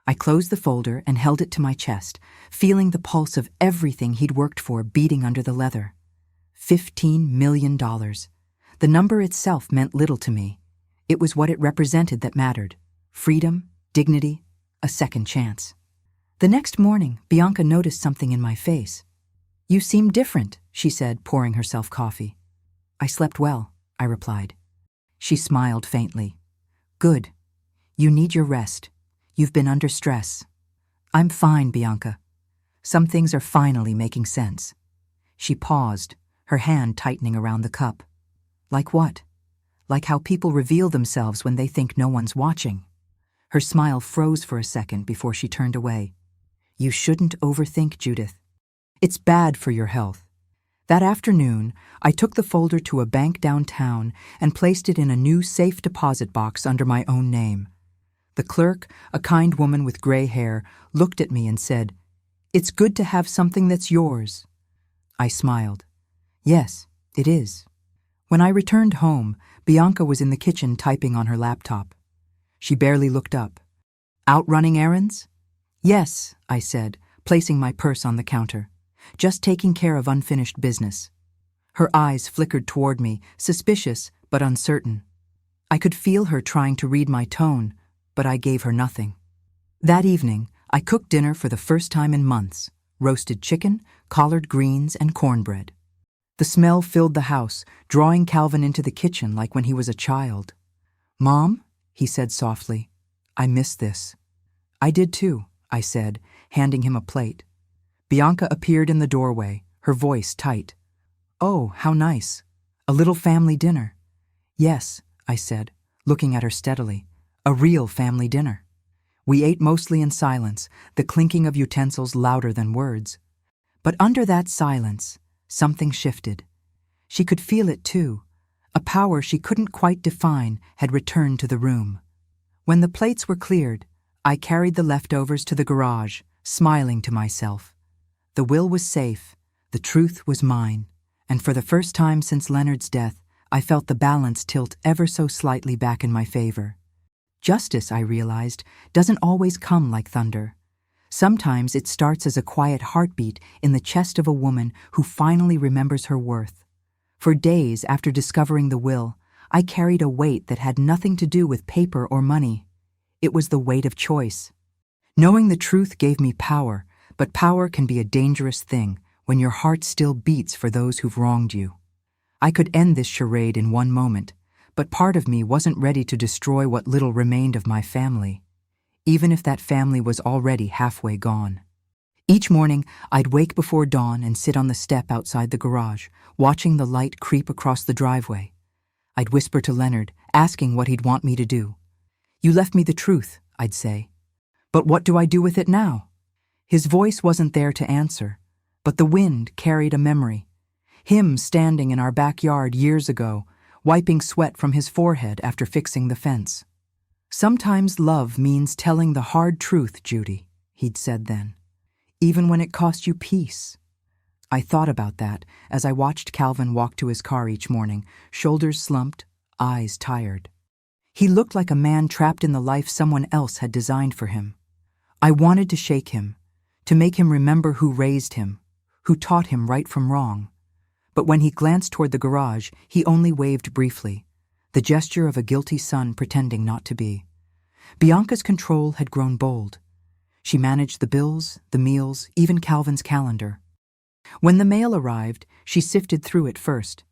I closed the folder and held it to my chest, feeling the pulse of everything he'd worked for beating under the leather. $15 million. The number itself meant little to me. It was what it represented that mattered. Freedom, dignity, a second chance. The next morning, Bianca noticed something in my face. "You seem different," she said, pouring herself coffee. "I slept well," I replied. She smiled faintly. "Good. You need your rest. You've been under stress." "I'm fine, Bianca. Some things are finally making sense." She paused, her hand tightening around the cup. "Like what?" "Like how people reveal themselves when they think no one's watching." Her smile froze for a second before she turned away. "You shouldn't overthink, Judith. It's bad for your health." That afternoon, I took the folder to a bank downtown and placed it in a new safe deposit box under my own name. The clerk, a kind woman with gray hair, looked at me and said, "It's good to have something that's yours." I smiled. "Yes, it is." When I returned home, Bianca was in the kitchen typing on her laptop. She barely looked up. "Out running errands?" "Yes," I said, placing my purse on the counter. "Just taking care of unfinished business." Her eyes flickered toward me, suspicious but uncertain. I could feel her trying to read my tone, but I gave her nothing. That evening, I cooked dinner for the first time in months: roasted chicken, collard greens, and cornbread. The smell filled the house, drawing Calvin into the kitchen like when he was a child. "Mom," he said softly, "I miss this." "I did too," I said, handing him a plate. Bianca appeared in the doorway, her voice tight. "Oh, how nice. A little family dinner." "Yes," I said, looking at her steadily. "A real family dinner." We ate mostly in silence, the clinking of utensils louder than words. But under that silence, something shifted. She could feel it too. A power she couldn't quite define had returned to the room. When the plates were cleared, I carried the leftovers to the garage, smiling to myself. The will was safe, the truth was mine, and for the first time since Leonard's death, I felt the balance tilt ever so slightly back in my favor. Justice, I realized, doesn't always come like thunder. Sometimes it starts as a quiet heartbeat in the chest of a woman who finally remembers her worth. For days after discovering the will, I carried a weight that had nothing to do with paper or money. It was the weight of choice. Knowing the truth gave me power, but power can be a dangerous thing when your heart still beats for those who've wronged you. I could end this charade in one moment, but part of me wasn't ready to destroy what little remained of my family, even if that family was already halfway gone. Each morning, I'd wake before dawn and sit on the step outside the garage, watching the light creep across the driveway. I'd whisper to Leonard, asking what he'd want me to do. "You left me the truth," I'd say. "But what do I do with it now?" His voice wasn't there to answer, but the wind carried a memory. Him standing in our backyard years ago, wiping sweat from his forehead after fixing the fence. Sometimes love means telling the hard truth, Judy, he'd said then, even when it cost you peace. I thought about that as I watched Calvin walk to his car each morning, shoulders slumped, eyes tired. He looked like a man trapped in the life someone else had designed for him. I wanted to shake him, to make him remember who raised him, who taught him right from wrong. But when he glanced toward the garage, he only waved briefly, the gesture of a guilty son pretending not to be. Bianca's control had grown bold. She managed the bills, the meals, even Calvin's calendar. When the mail arrived, she sifted through it first.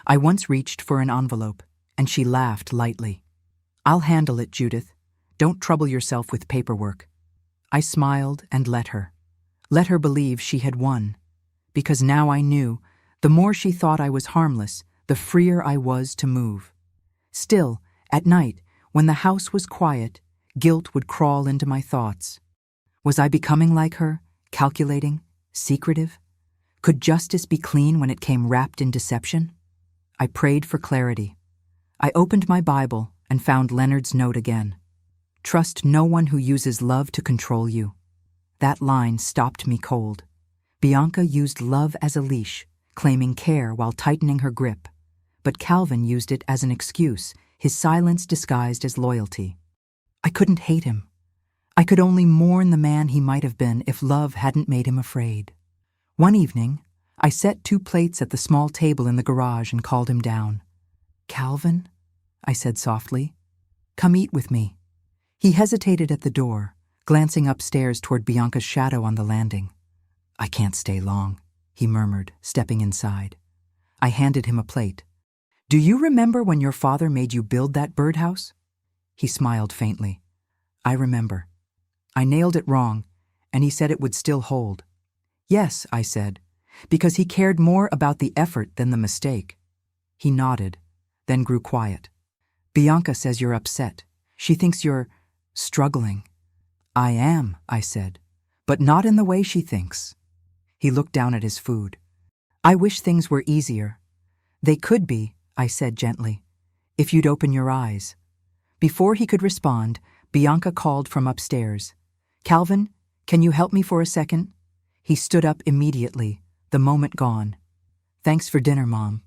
I once reached for an envelope, and she laughed lightly. "I'll handle it, Judith. Don't trouble yourself with paperwork." I smiled and let her. Let her believe she had won. Because now I knew, the more she thought I was harmless, the freer I was to move. Still, at night, when the house was quiet, guilt would crawl into my thoughts. Was I becoming like her, calculating, secretive? Could justice be clean when it came wrapped in deception? I prayed for clarity. I opened my Bible and found Leonard's note again. "Trust no one who uses love to control you." That line stopped me cold. Bianca used love as a leash, claiming care while tightening her grip. But Calvin used it as an excuse, his silence disguised as loyalty. I couldn't hate him. I could only mourn the man he might have been if love hadn't made him afraid. One evening, I set 2 plates at the small table in the garage and called him down. "Calvin," I said softly, "come eat with me." He hesitated at the door, glancing upstairs toward Bianca's shadow on the landing. "I can't stay long," he murmured, stepping inside. I handed him a plate. "Do you remember when your father made you build that birdhouse?" He smiled faintly. "I remember. I nailed it wrong, and he said it would still hold." "Yes," I said, because he cared more about the effort than the mistake. He nodded, then grew quiet. "Bianca says you're upset. She thinks you're struggling." "I am," I said, "but not in the way she thinks." He looked down at his food. "I wish things were easier." "They could be," I said gently, "if you'd open your eyes." Before he could respond, Bianca called from upstairs. "Calvin, can you help me for a second?" He stood up immediately, the moment gone. "Thanks for dinner, Mom."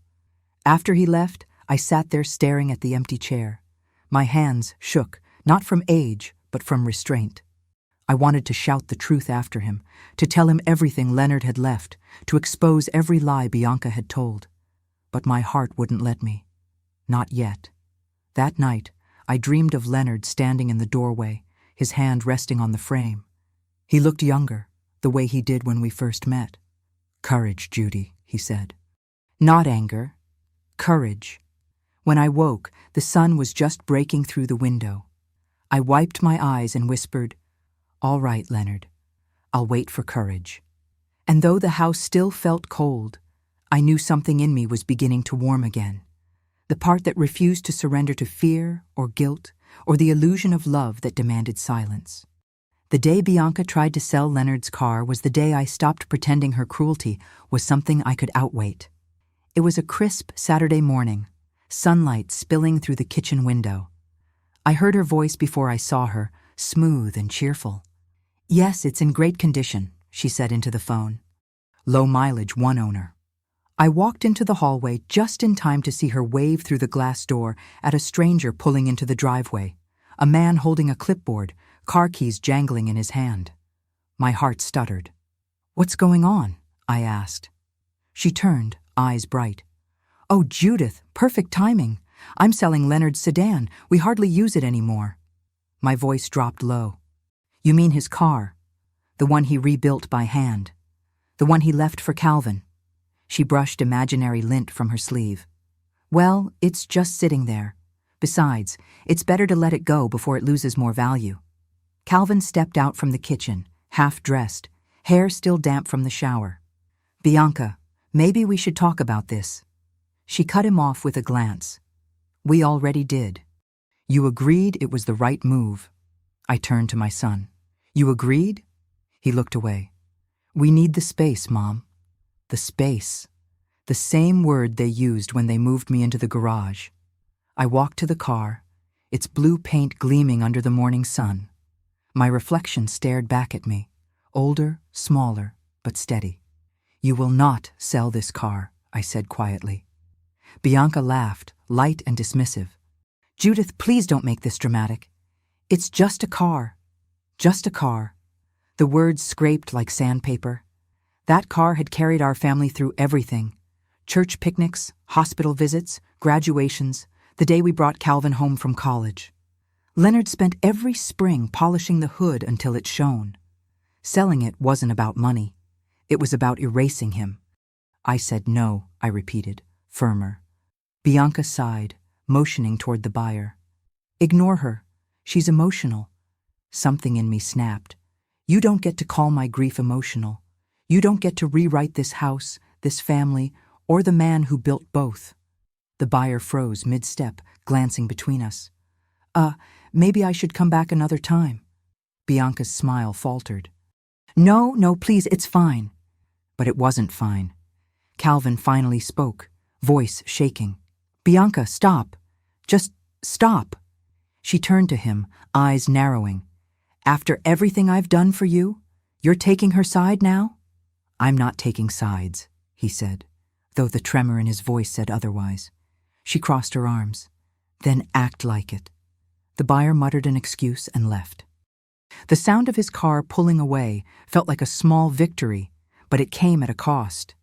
After he left, I sat there staring at the empty chair. My hands shook, not from age, but from restraint. I wanted to shout the truth after him, to tell him everything Leonard had left, to expose every lie Bianca had told. But my heart wouldn't let me. Not yet. That night, I dreamed of Leonard standing in the doorway, his hand resting on the frame. He looked younger, the way he did when we first met. "Courage, Judy," he said. Not anger. Courage. When I woke, the sun was just breaking through the window. I wiped my eyes and whispered, "All right, Leonard. I'll wait for courage." And though the house still felt cold, I knew something in me was beginning to warm again. The part that refused to surrender to fear or guilt or the illusion of love that demanded silence. The day Bianca tried to sell Leonard's car was the day I stopped pretending her cruelty was something I could outwait. It was a crisp Saturday morning, sunlight spilling through the kitchen window. I heard her voice before I saw her, smooth and cheerful. "Yes, it's in great condition," she said into the phone. "Low mileage, one owner." I walked into the hallway just in time to see her wave through the glass door at a stranger pulling into the driveway, a man holding a clipboard, car keys jangling in his hand. My heart stuttered. "What's going on?" I asked. She turned, eyes bright. "Oh, Judith, perfect timing. I'm selling Leonard's sedan. We hardly use it anymore." My voice dropped low. "You mean his car? The one he rebuilt by hand? The one he left for Calvin?" She brushed imaginary lint from her sleeve. "Well, it's just sitting there. Besides, it's better to let it go before it loses more value." Calvin stepped out from the kitchen, half-dressed, hair still damp from the shower. "Bianca, maybe we should talk about this." She cut him off with a glance. "We already did. You agreed it was the right move." I turned to my son. "You agreed?" He looked away. "We need the space, Mom." The space. The same word they used when they moved me into the garage. I walked to the car, its blue paint gleaming under the morning sun. My reflection stared back at me, older, smaller, but steady. "You will not sell this car," I said quietly. Bianca laughed, light and dismissive. "Judith, please don't make this dramatic. It's just a car. Just a car." The words scraped like sandpaper. That car had carried our family through everything. Church picnics, hospital visits, graduations, the day we brought Calvin home from college. Leonard spent every spring polishing the hood until it shone. Selling it wasn't about money. It was about erasing him. I said no, I repeated, firmer. Bianca sighed, motioning toward the buyer. "Ignore her. She's emotional." Something in me snapped. "You don't get to call my grief emotional. You don't get to rewrite this house, this family, or the man who built both." The buyer froze mid-step, glancing between us. Maybe I should come back another time." Bianca's smile faltered. No, please, it's fine." But it wasn't fine. Calvin finally spoke, voice shaking. "Bianca, stop. Just stop." She turned to him, eyes narrowing. "After everything I've done for you, you're taking her side now?" "I'm not taking sides," he said, though the tremor in his voice said otherwise. She crossed her arms. "Then act like it." The buyer muttered an excuse and left. The sound of his car pulling away felt like a small victory, but it came at a cost.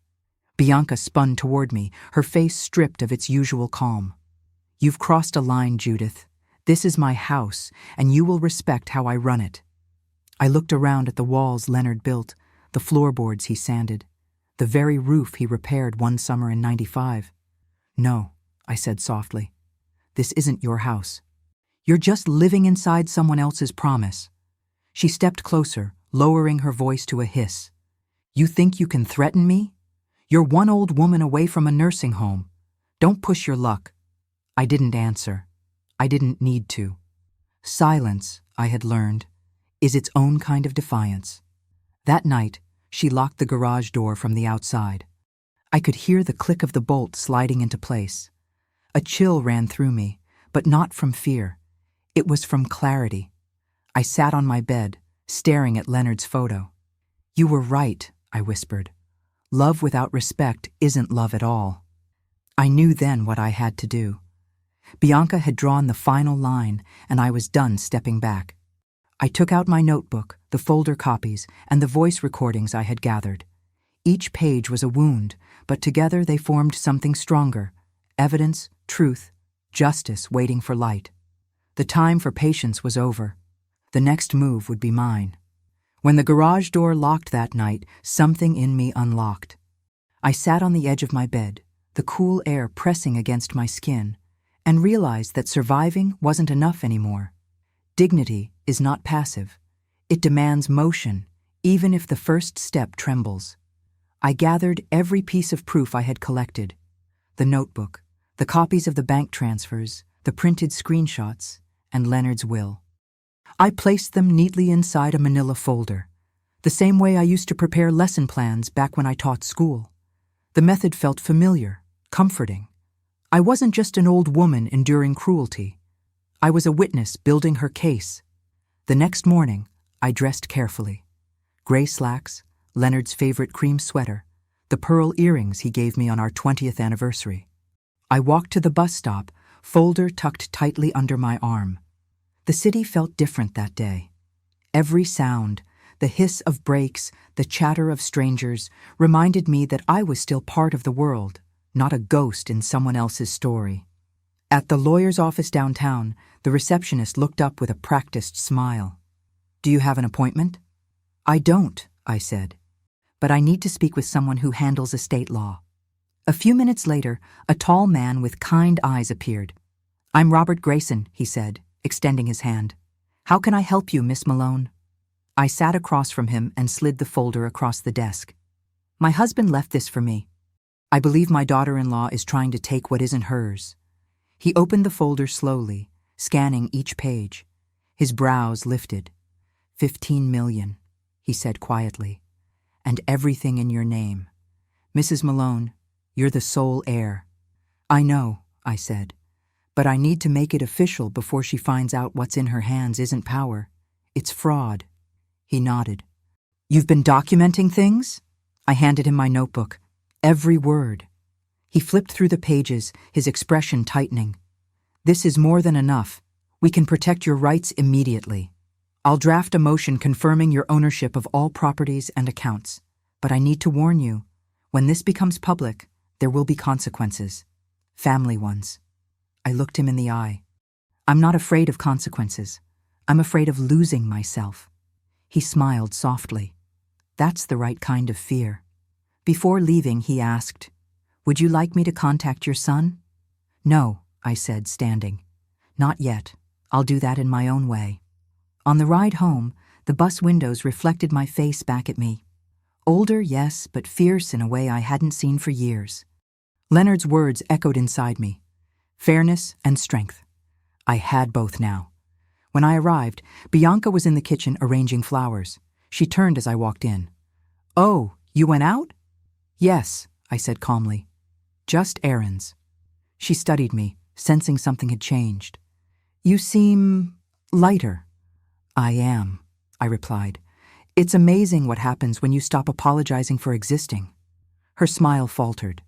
Bianca spun toward me, her face stripped of its usual calm. "You've crossed a line, Judith. This is my house, and you will respect how I run it." I looked around at the walls Leonard built, the floorboards he sanded, the very roof he repaired one summer in '95. "No," I said softly. "This isn't your house. You're just living inside someone else's promise." She stepped closer, lowering her voice to a hiss. "You think you can threaten me? You're one old woman away from a nursing home. Don't push your luck." I didn't answer. I didn't need to. Silence, I had learned, is its own kind of defiance. That night, she locked the garage door from the outside. I could hear the click of the bolt sliding into place. A chill ran through me, but not from fear. It was from clarity. I sat on my bed, staring at Leonard's photo. "You were right," I whispered. "Love without respect isn't love at all." I knew then what I had to do. Bianca had drawn the final line, and I was done stepping back. I took out my notebook, the folder copies, and the voice recordings I had gathered. Each page was a wound, but together they formed something stronger. Evidence, truth, justice waiting for light. The time for patience was over. The next move would be mine. When the garage door locked that night, something in me unlocked. I sat on the edge of my bed, the cool air pressing against my skin, and realized that surviving wasn't enough anymore. Dignity is not passive. It demands motion, even if the first step trembles. I gathered every piece of proof I had collected. The notebook, the copies of the bank transfers, the printed screenshots, and Leonard's will. I placed them neatly inside a manila folder, the same way I used to prepare lesson plans back when I taught school. The method felt familiar, comforting. I wasn't just an old woman enduring cruelty. I was a witness building her case. The next morning, I dressed carefully. Gray slacks, Leonard's favorite cream sweater, the pearl earrings he gave me on our 20th anniversary. I walked to the bus stop, folder tucked tightly under my arm. The city felt different that day. Every sound, the hiss of brakes, the chatter of strangers, reminded me that I was still part of the world, not a ghost in someone else's story. At the lawyer's office downtown, the receptionist looked up with a practiced smile. "Do you have an appointment?" "I don't," I said. "But I need to speak with someone who handles estate law." A few minutes later, a tall man with kind eyes appeared. "I'm Robert Grayson," he said, extending his hand. "How can I help you, Miss Malone?" I sat across from him and slid the folder across the desk. "My husband left this for me. I believe my daughter-in-law is trying to take what isn't hers." He opened the folder slowly, scanning each page. His brows lifted. 15 million, he said quietly. "And everything in your name. Mrs. Malone, you're the sole heir." "I know," I said. But I need to make it official before she finds out what's in her hands isn't power. It's fraud. He nodded. You've been documenting things? I handed him my notebook. Every word. He flipped through the pages, his expression tightening. This is more than enough. We can protect your rights immediately. I'll draft a motion confirming your ownership of all properties and accounts. But I need to warn you, when this becomes public, there will be consequences. Family ones. I looked him in the eye. I'm not afraid of consequences. I'm afraid of losing myself. He smiled softly. That's the right kind of fear. Before leaving, he asked, Would you like me to contact your son? No, I said, standing. Not yet. I'll do that in my own way. On the ride home, the bus windows reflected my face back at me. Older, yes, but fierce in a way I hadn't seen for years. Leonard's words echoed inside me. Fairness and strength. I had both now. When I arrived, Bianca was in the kitchen arranging flowers. She turned as I walked in. Oh, you went out? Yes, I said calmly. Just errands. She studied me, sensing something had changed. You seem lighter. I am, I replied. It's amazing what happens when you stop apologizing for existing. Her smile faltered.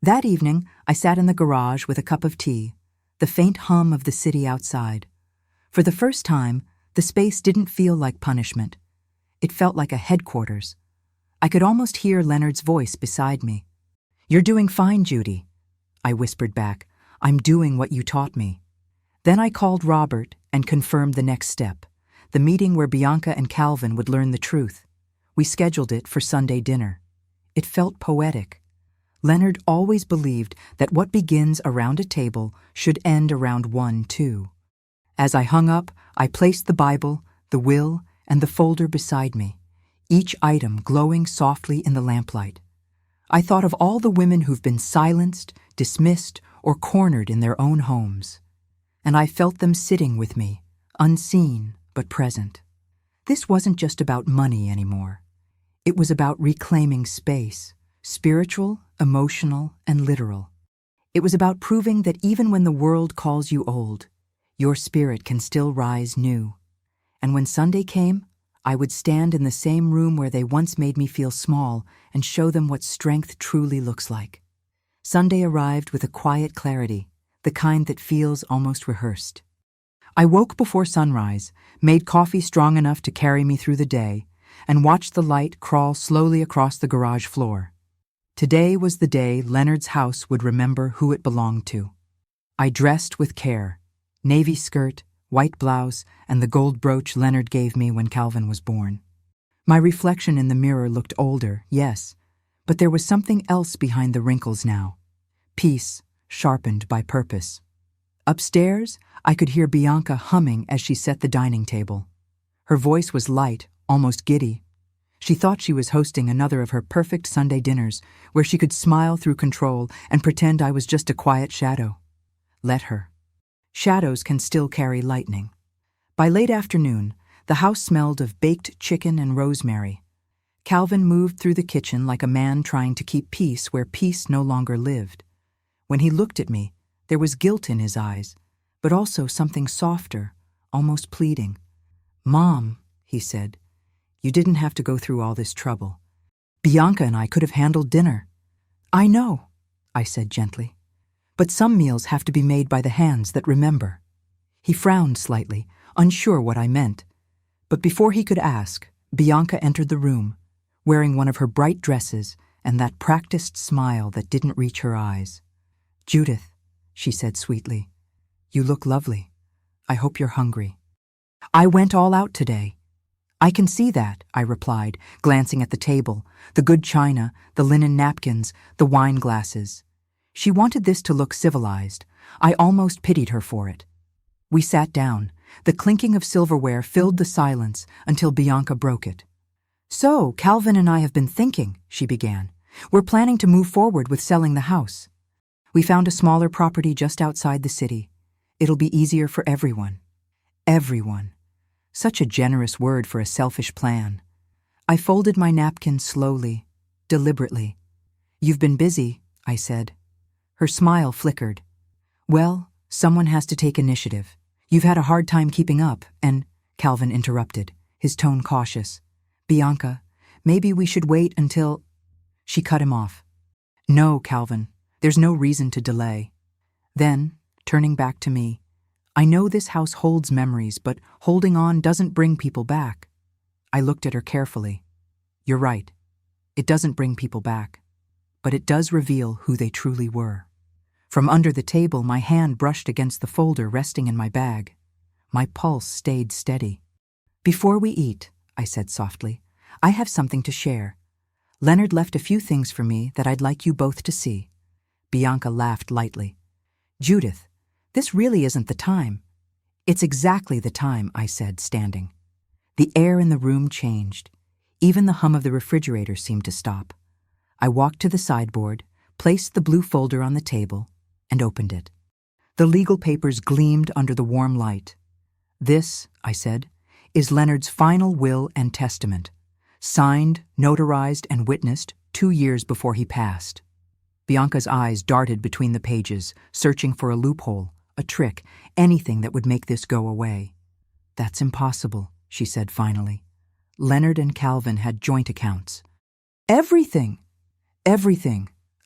That evening, I sat in the garage with a cup of tea, the faint hum of the city outside. For the first time, the space didn't feel like punishment. It felt like a headquarters. I could almost hear Leonard's voice beside me. You're doing fine, Judy. I whispered back. I'm doing what you taught me. Then I called Robert and confirmed the next step, the meeting where Bianca and Calvin would learn the truth. We scheduled it for Sunday dinner. It felt poetic. Leonard always believed that what begins around a table should end around one, too. As I hung up, I placed the Bible, the will, and the folder beside me, each item glowing softly in the lamplight. I thought of all the women who've been silenced, dismissed, or cornered in their own homes. And I felt them sitting with me, unseen but present. This wasn't just about money anymore. It was about reclaiming space, spiritual, emotional, and literal. It was about proving that even when the world calls you old, your spirit can still rise new. And when Sunday came, I would stand in the same room where they once made me feel small and show them what strength truly looks like. Sunday arrived with a quiet clarity, the kind that feels almost rehearsed. I woke before sunrise, made coffee strong enough to carry me through the day, and watched the light crawl slowly across the garage floor. Today was the day Leonard's house would remember who it belonged to. I dressed with care, navy skirt, white blouse, and the gold brooch Leonard gave me when Calvin was born. My reflection in the mirror looked older, yes, but there was something else behind the wrinkles now. Peace, sharpened by purpose. Upstairs, I could hear Bianca humming as she set the dining table. Her voice was light, almost giddy. She thought she was hosting another of her perfect Sunday dinners, where she could smile through control and pretend I was just a quiet shadow. Let her. Shadows can still carry lightning. By late afternoon, the house smelled of baked chicken and rosemary. Calvin moved through the kitchen like a man trying to keep peace where peace no longer lived. When he looked at me, there was guilt in his eyes, but also something softer, almost pleading. "Mom," he said, "you didn't have to go through all this trouble. Bianca and I could have handled dinner." "I know," I said gently, "but some meals have to be made by the hands that remember." He frowned slightly, unsure what I meant. But before he could ask, Bianca entered the room, wearing one of her bright dresses and that practiced smile that didn't reach her eyes. "Judith," she said sweetly, "you look lovely. I hope you're hungry." "I went all out today." "I can see that," I replied, glancing at the table, the good china, the linen napkins, the wine glasses. She wanted this to look civilized. I almost pitied her for it. We sat down. The clinking of silverware filled the silence until Bianca broke it. "So, Calvin and I have been thinking," she began. "We're planning to move forward with selling the house. We found a smaller property just outside the city. It'll be easier for everyone." Everyone. Such a generous word for a selfish plan. I folded my napkin slowly, deliberately. "You've been busy," I said. Her smile flickered. "Well, Someone has to take initiative. You've had a hard time keeping up, and Calvin interrupted, his tone cautious. Bianca, maybe we should wait until... She cut him off. No, Calvin, there's no reason to delay. Then, turning back to me, I know this house holds memories, but holding on doesn't bring people back. I looked at her carefully. You're right. It doesn't bring people back, but it does reveal who they truly were. From under the table, my hand brushed against the folder resting in my bag. My pulse stayed steady. Before we eat, I said softly, I have something to share. Leonard left a few things for me that I'd like you both to see. Bianca laughed lightly. Judith, this really isn't the time. It's exactly the time, I said, standing. The air in the room changed. Even the hum of the refrigerator seemed to stop. I walked to the sideboard, placed the blue folder on the table, and opened it. The legal papers gleamed under the warm light. This, I said, is Leonard's final will and testament, signed, notarized, and witnessed 2 years before he passed. Bianca's eyes darted between the pages, searching for a loophole, a trick, anything that would make this go away. That's impossible, she said finally. Leonard and Calvin had joint accounts. Everything,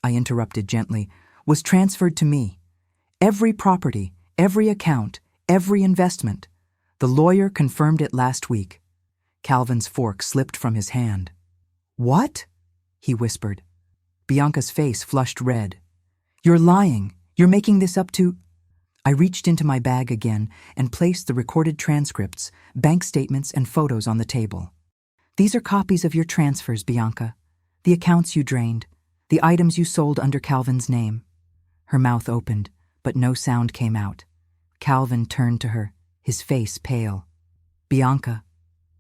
I interrupted gently, was transferred to me. Every property, every account, every investment. The lawyer confirmed it last week. Calvin's fork slipped from his hand. What? He whispered. Bianca's face flushed red. You're lying. You're making this up to... I reached into my bag again and placed the recorded transcripts, bank statements, and photos on the table. These are copies of your transfers, Bianca. The accounts you drained. The items you sold under Calvin's name. Her mouth opened, but no sound came out. Calvin turned to her, his face pale. Bianca,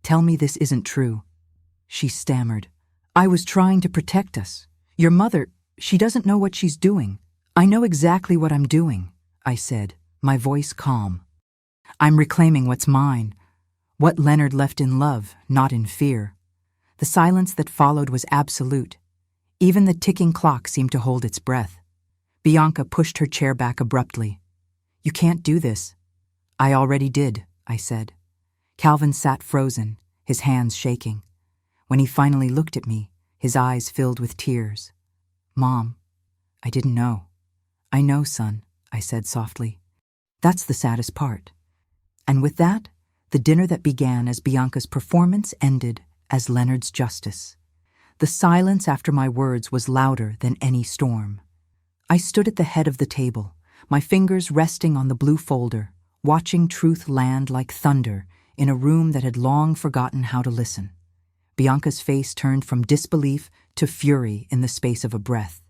tell me this isn't true. She stammered. I was trying to protect us. Your mother, she doesn't know what she's doing. I know exactly what I'm doing, I said, my voice calm. I'm reclaiming what's mine. What Leonard left in love, not in fear. The silence that followed was absolute. Even the ticking clock seemed to hold its breath. Bianca pushed her chair back abruptly. You can't do this. I already did, I said. Calvin sat frozen, his hands shaking. When he finally looked at me, his eyes filled with tears. Mom, I didn't know. I know, son, I said softly. That's the saddest part. And with that, the dinner that began as Bianca's performance ended as Leonard's justice. The silence after my words was louder than any storm. I stood at the head of the table, my fingers resting on the blue folder, watching truth land like thunder in a room that had long forgotten how to listen. Bianca's face turned from disbelief to fury in the space of a breath.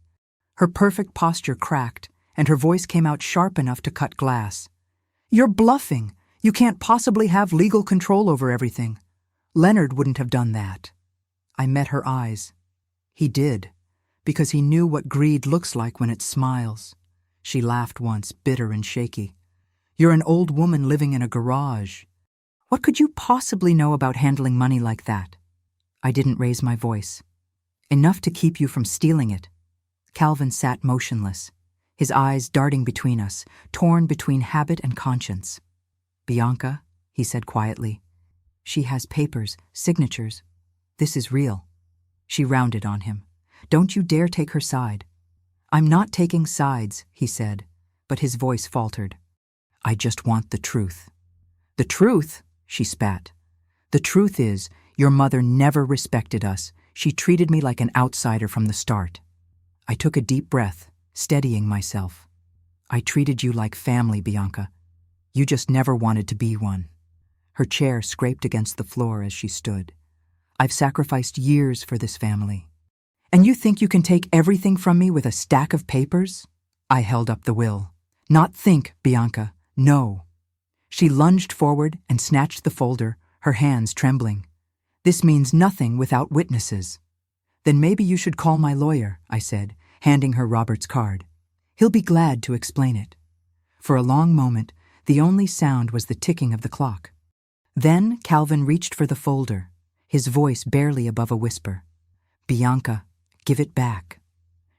Her perfect posture cracked, and her voice came out sharp enough to cut glass. You're bluffing. You can't possibly have legal control over everything. Leonard wouldn't have done that. I met her eyes. He did, because he knew what greed looks like when it smiles. She laughed once, bitter and shaky. You're an old woman living in a garage. What could you possibly know about handling money like that? I didn't raise my voice. Enough to keep you from stealing it. Calvin sat motionless, his eyes darting between us, torn between habit and conscience. Bianca, he said quietly. She has papers, signatures. This is real. She rounded on him. Don't you dare take her side. I'm not taking sides, he said, but his voice faltered. I just want the truth. The truth? She spat. The truth is, your mother never respected us. She treated me like an outsider from the start. I took a deep breath, steadying myself. I treated you like family, Bianca. You just never wanted to be one. Her chair scraped against the floor as she stood. I've sacrificed years for this family. And you think you can take everything from me with a stack of papers? I held up the will. Not think, Bianca. No. She lunged forward and snatched the folder, her hands trembling. This means nothing without witnesses. Then maybe you should call my lawyer, I said, handing her Robert's card. He'll be glad to explain it. For a long moment, the only sound was the ticking of the clock. Then Calvin reached for the folder, his voice barely above a whisper. Bianca, give it back.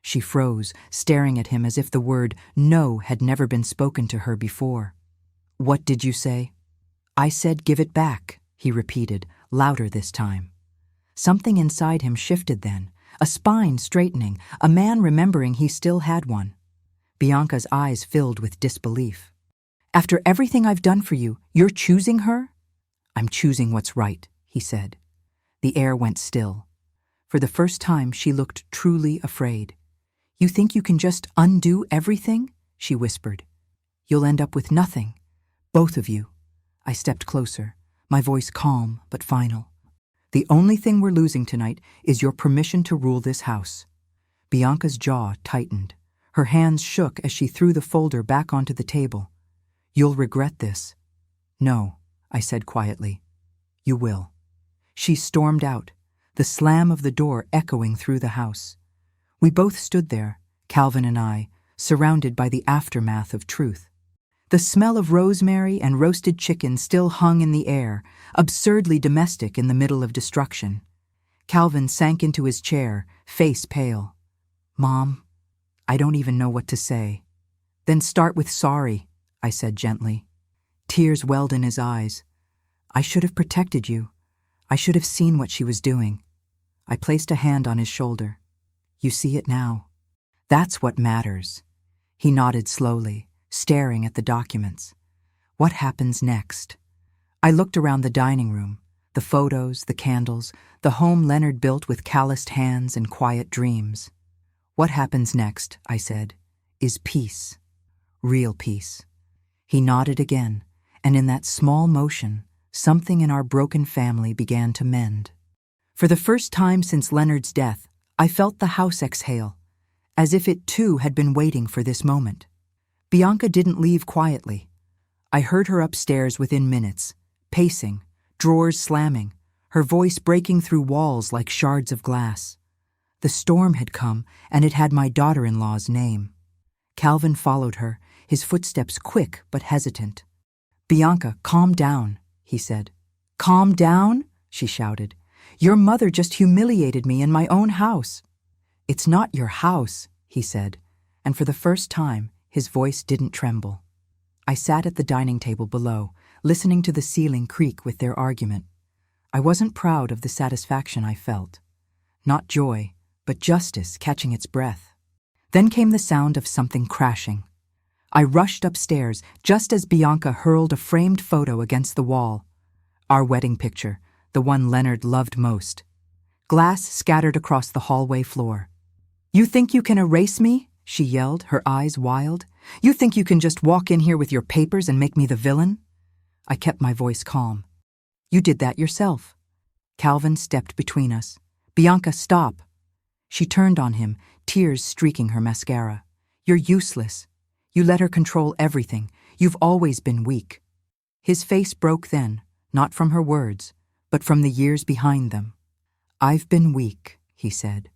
She froze, staring at him as if the word no had never been spoken to her before. "What did you say?" "I said give it back," he repeated, louder this time. Something inside him shifted then, a spine straightening, a man remembering he still had one. Bianca's eyes filled with disbelief. "After everything I've done for you, you're choosing her?" "I'm choosing what's right," he said. The air went still. For the first time, she looked truly afraid. "You think you can just undo everything?" she whispered. "You'll end up with nothing. Both of you." I stepped closer, my voice calm but final. "The only thing we're losing tonight is your permission to rule this house." Bianca's jaw tightened. Her hands shook as she threw the folder back onto the table. "You'll regret this." "No," I said quietly. "You will." She stormed out, the slam of the door echoing through the house. We both stood there, Calvin and I, surrounded by the aftermath of truth. The smell of rosemary and roasted chicken still hung in the air, absurdly domestic in the middle of destruction. Calvin sank into his chair, face pale. "Mom, I don't even know what to say." "Then start with sorry," I said gently. Tears welled in his eyes. "I should have protected you. I should have seen what she was doing." I placed a hand on his shoulder. "You see it now. That's what matters." He nodded slowly, staring at the documents. "What happens next?" I looked around the dining room, the photos, the candles, the home Leonard built with calloused hands and quiet dreams. "What happens next," I said, "is peace. Real peace." He nodded again, and in that small motion, something in our broken family began to mend. For the first time since Leonard's death, I felt the house exhale, as if it too had been waiting for this moment. Bianca didn't leave quietly. I heard her upstairs within minutes, pacing, drawers slamming, her voice breaking through walls like shards of glass. The storm had come, and it had my daughter-in-law's name. Calvin followed her, his footsteps quick but hesitant. "Bianca, calm down," he said. "Calm down?" she shouted. "Your mother just humiliated me in my own house." "It's not your house," he said, and for the first time, his voice didn't tremble. I sat at the dining table below, listening to the ceiling creak with their argument. I wasn't proud of the satisfaction I felt. Not joy, but justice catching its breath. Then came the sound of something crashing. I rushed upstairs just as Bianca hurled a framed photo against the wall. Our wedding picture, the one Leonard loved most. Glass scattered across the hallway floor. "You think you can erase me?" she yelled, her eyes wild. "You think you can just walk in here with your papers and make me the villain?" I kept my voice calm. "You did that yourself." Calvin stepped between us. "Bianca, stop." She turned on him, tears streaking her mascara. "You're useless. You let her control everything. You've always been weak." His face broke then, not from her words, but from the years behind them. "I've been weak," he said.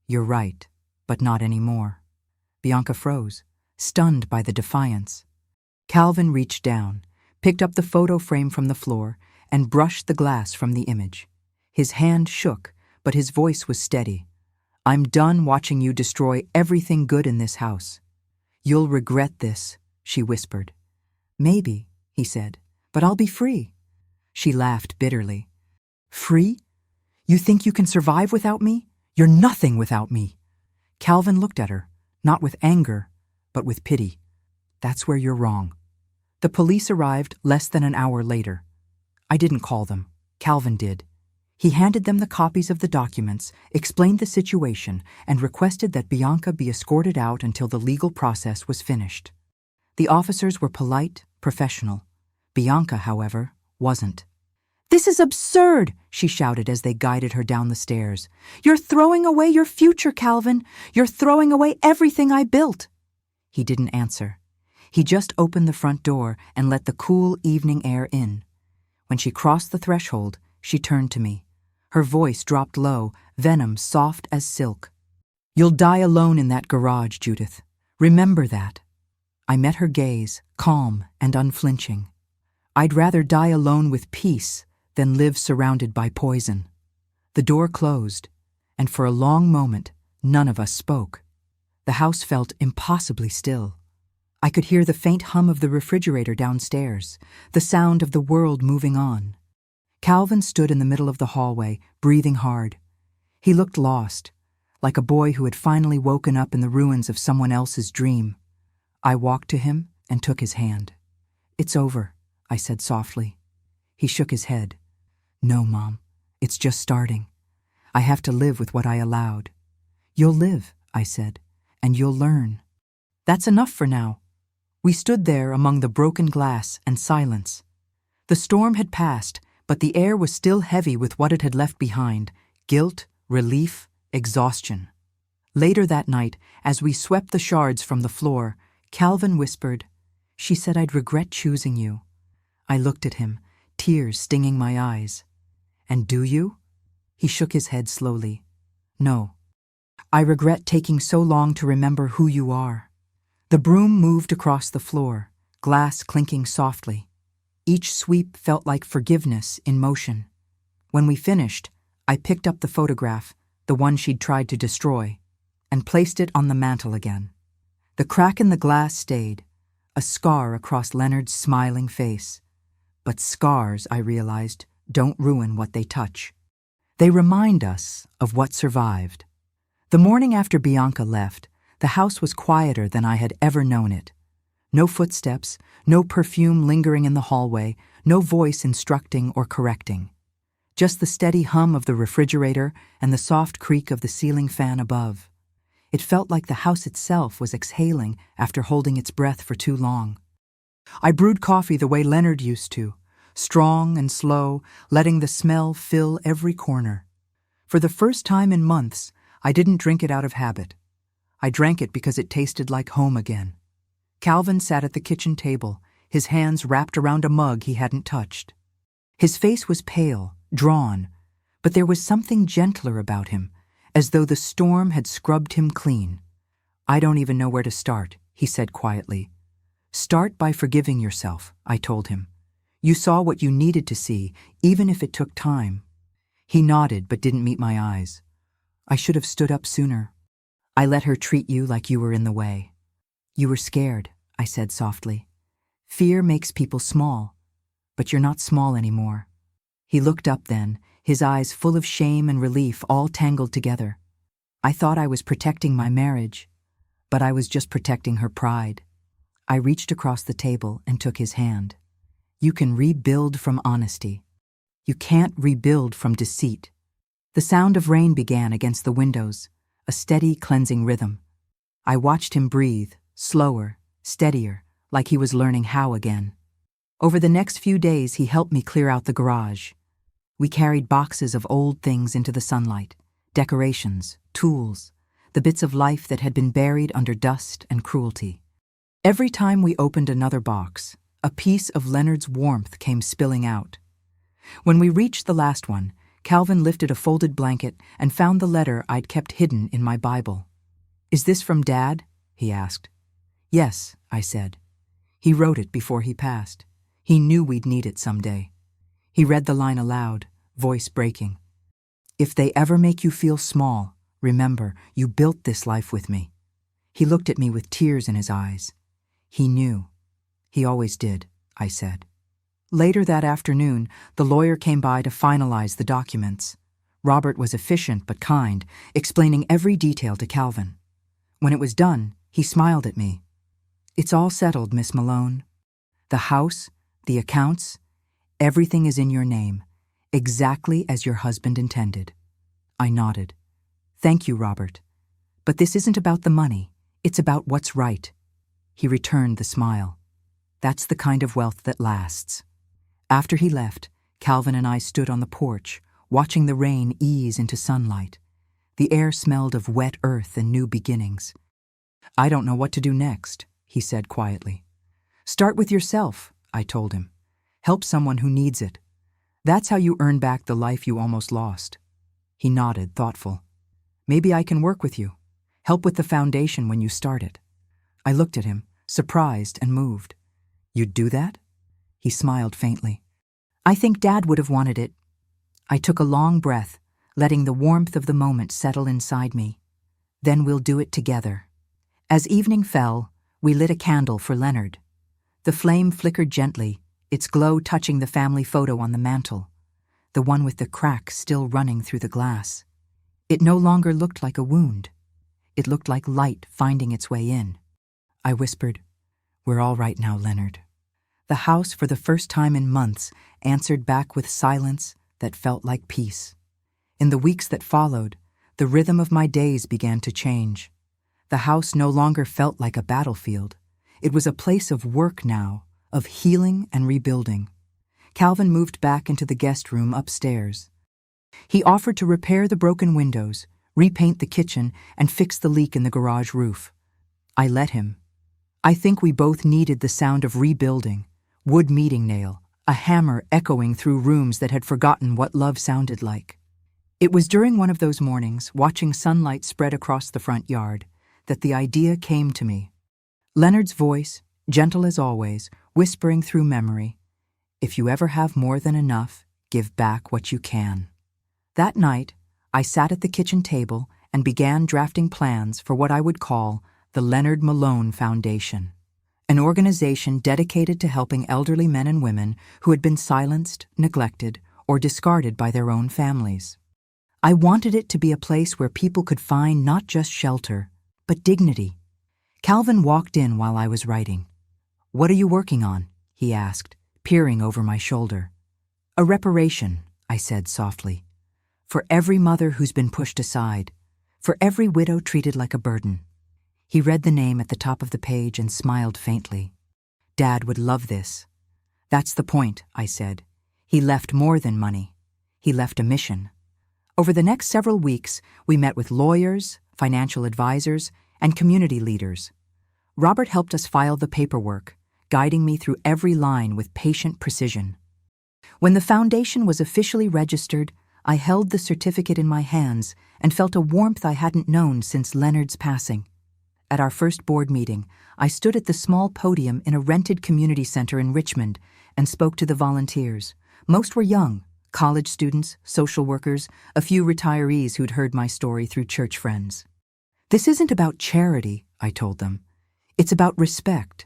"You're right, but not anymore." Bianca froze, stunned by the defiance. Calvin reached down, picked up the photo frame from the floor, and brushed the glass from the image. His hand shook, but his voice was steady. "I'm done watching you destroy everything good in this house." "You'll regret this," she whispered. "Maybe," he said, "but I'll be free." She laughed bitterly. "Free? You think you can survive without me? You're nothing without me." Calvin looked at her, not with anger, but with pity. "That's where you're wrong." The police arrived less than an hour later. I didn't call them. Calvin did. He handed them the copies of the documents, explained the situation, and requested that Bianca be escorted out until the legal process was finished. The officers were polite, professional. Bianca, however, wasn't. "This is absurd," she shouted as they guided her down the stairs. "You're throwing away your future, Calvin. You're throwing away everything I built." He didn't answer. He just opened the front door and let the cool evening air in. When she crossed the threshold, she turned to me. Her voice dropped low, venom soft as silk. "You'll die alone in that garage, Judith. Remember that." I met her gaze, calm and unflinching. "I'd rather die alone with peace than live surrounded by poison." The door closed, and for a long moment, none of us spoke. The house felt impossibly still. I could hear the faint hum of the refrigerator downstairs, the sound of the world moving on. Calvin stood in the middle of the hallway, breathing hard. He looked lost, like a boy who had finally woken up in the ruins of someone else's dream. I walked to him and took his hand. "It's over," I said softly. He shook his head. "No, Mom, it's just starting. I have to live with what I allowed." "You'll live," I said, "and you'll learn." "That's enough for now." We stood there among the broken glass and silence. The storm had passed, but the air was still heavy with what it had left behind: guilt, relief, exhaustion. Later that night, as we swept the shards from the floor, Calvin whispered, "She said I'd regret choosing you." I looked at him, tears stinging my eyes. "And do you?" He shook his head slowly. "No. I regret taking so long to remember who you are." The broom moved across the floor, glass clinking softly. Each sweep felt like forgiveness in motion. When we finished, I picked up the photograph, the one she'd tried to destroy, and placed it on the mantel again. The crack in the glass stayed, a scar across Leonard's smiling face. But scars, I realized, don't ruin what they touch. They remind us of what survived. The morning after Bianca left, the house was quieter than I had ever known it. No footsteps, no perfume lingering in the hallway, no voice instructing or correcting. Just the steady hum of the refrigerator and the soft creak of the ceiling fan above. It felt like the house itself was exhaling after holding its breath for too long. I brewed coffee the way Leonard used to, strong and slow, letting the smell fill every corner. For the first time in months, I didn't drink it out of habit. I drank it because it tasted like home again. Calvin sat at the kitchen table, his hands wrapped around a mug he hadn't touched. His face was pale, drawn, but there was something gentler about him, as though the storm had scrubbed him clean. "I don't even know where to start," he said quietly. "Start by forgiving yourself," I told him. "You saw what you needed to see, even if it took time." He nodded but didn't meet my eyes. "I should have stood up sooner. I let her treat you like you were in the way." "You were scared," I said softly. "Fear makes people small, but you're not small anymore." He looked up then, his eyes full of shame and relief all tangled together. I thought I was protecting my marriage, but I was just protecting her pride. I reached across the table and took his hand. "You can rebuild from honesty. You can't rebuild from deceit." The sound of rain began against the windows, a steady, cleansing rhythm. I watched him breathe, slower, steadier, like he was learning how again. Over the next few days, he helped me clear out the garage. We carried boxes of old things into the sunlight, decorations, tools, the bits of life that had been buried under dust and cruelty. Every time we opened another box, a piece of Leonard's warmth came spilling out. When we reached the last one, Calvin lifted a folded blanket and found the letter I'd kept hidden in my Bible. "Is this from Dad?" he asked. "Yes," I said. "He wrote it before he passed. He knew we'd need it someday." He read the line aloud, voice breaking. "If they ever make you feel small, remember, you built this life with me." He looked at me with tears in his eyes. "He knew. He always did," I said. Later that afternoon, the lawyer came by to finalize the documents. Robert was efficient but kind, explaining every detail to Calvin. When it was done, he smiled at me. "It's all settled, Miss Malone. The house, the accounts, everything is in your name, exactly as your husband intended." I nodded. "Thank you, Robert. But this isn't about the money. It's about what's right." He returned the smile. "That's the kind of wealth that lasts." After he left, Calvin and I stood on the porch, watching the rain ease into sunlight. The air smelled of wet earth and new beginnings. "I don't know what to do next," he said quietly. "Start with yourself," I told him. "Help someone who needs it. That's how you earn back the life you almost lost." He nodded, thoughtful. "Maybe I can work with you. Help with the foundation when you start it." I looked at him, surprised and moved. "You'd do that?" He smiled faintly. "I think Dad would have wanted it." I took a long breath, letting the warmth of the moment settle inside me. "Then we'll do it together." As evening fell, we lit a candle for Leonard. The flame flickered gently, its glow touching the family photo on the mantel, the one with the crack still running through the glass. It no longer looked like a wound. It looked like light finding its way in. I whispered, "We're all right now, Leonard." The house, for the first time in months, answered back with silence that felt like peace. In the weeks that followed, the rhythm of my days began to change. The house no longer felt like a battlefield. It was a place of work now, of healing and rebuilding. Calvin moved back into the guest room upstairs. He offered to repair the broken windows, repaint the kitchen, and fix the leak in the garage roof. I let him. I think we both needed the sound of rebuilding, wood meeting nail, a hammer echoing through rooms that had forgotten what love sounded like. It was during one of those mornings, watching sunlight spread across the front yard, that the idea came to me. Leonard's voice, gentle as always, whispering through memory, "If you ever have more than enough, give back what you can." That night, I sat at the kitchen table and began drafting plans for what I would call the Leonard Malone Foundation, an organization dedicated to helping elderly men and women who had been silenced, neglected, or discarded by their own families. I wanted it to be a place where people could find not just shelter, but dignity. Calvin walked in while I was writing. "What are you working on?" he asked, peering over my shoulder. "A reparation," I said softly. "For every mother who's been pushed aside, for every widow treated like a burden." He read the name at the top of the page and smiled faintly. "Dad would love this." "That's the point," I said. "He left more than money. He left a mission." Over the next several weeks, we met with lawyers, financial advisors, and community leaders. Robert helped us file the paperwork, guiding me through every line with patient precision. When the foundation was officially registered, I held the certificate in my hands and felt a warmth I hadn't known since Leonard's passing. At our first board meeting, I stood at the small podium in a rented community center in Richmond and spoke to the volunteers. Most were young, college students, social workers, a few retirees who'd heard my story through church friends. "This isn't about charity," I told them. "It's about respect.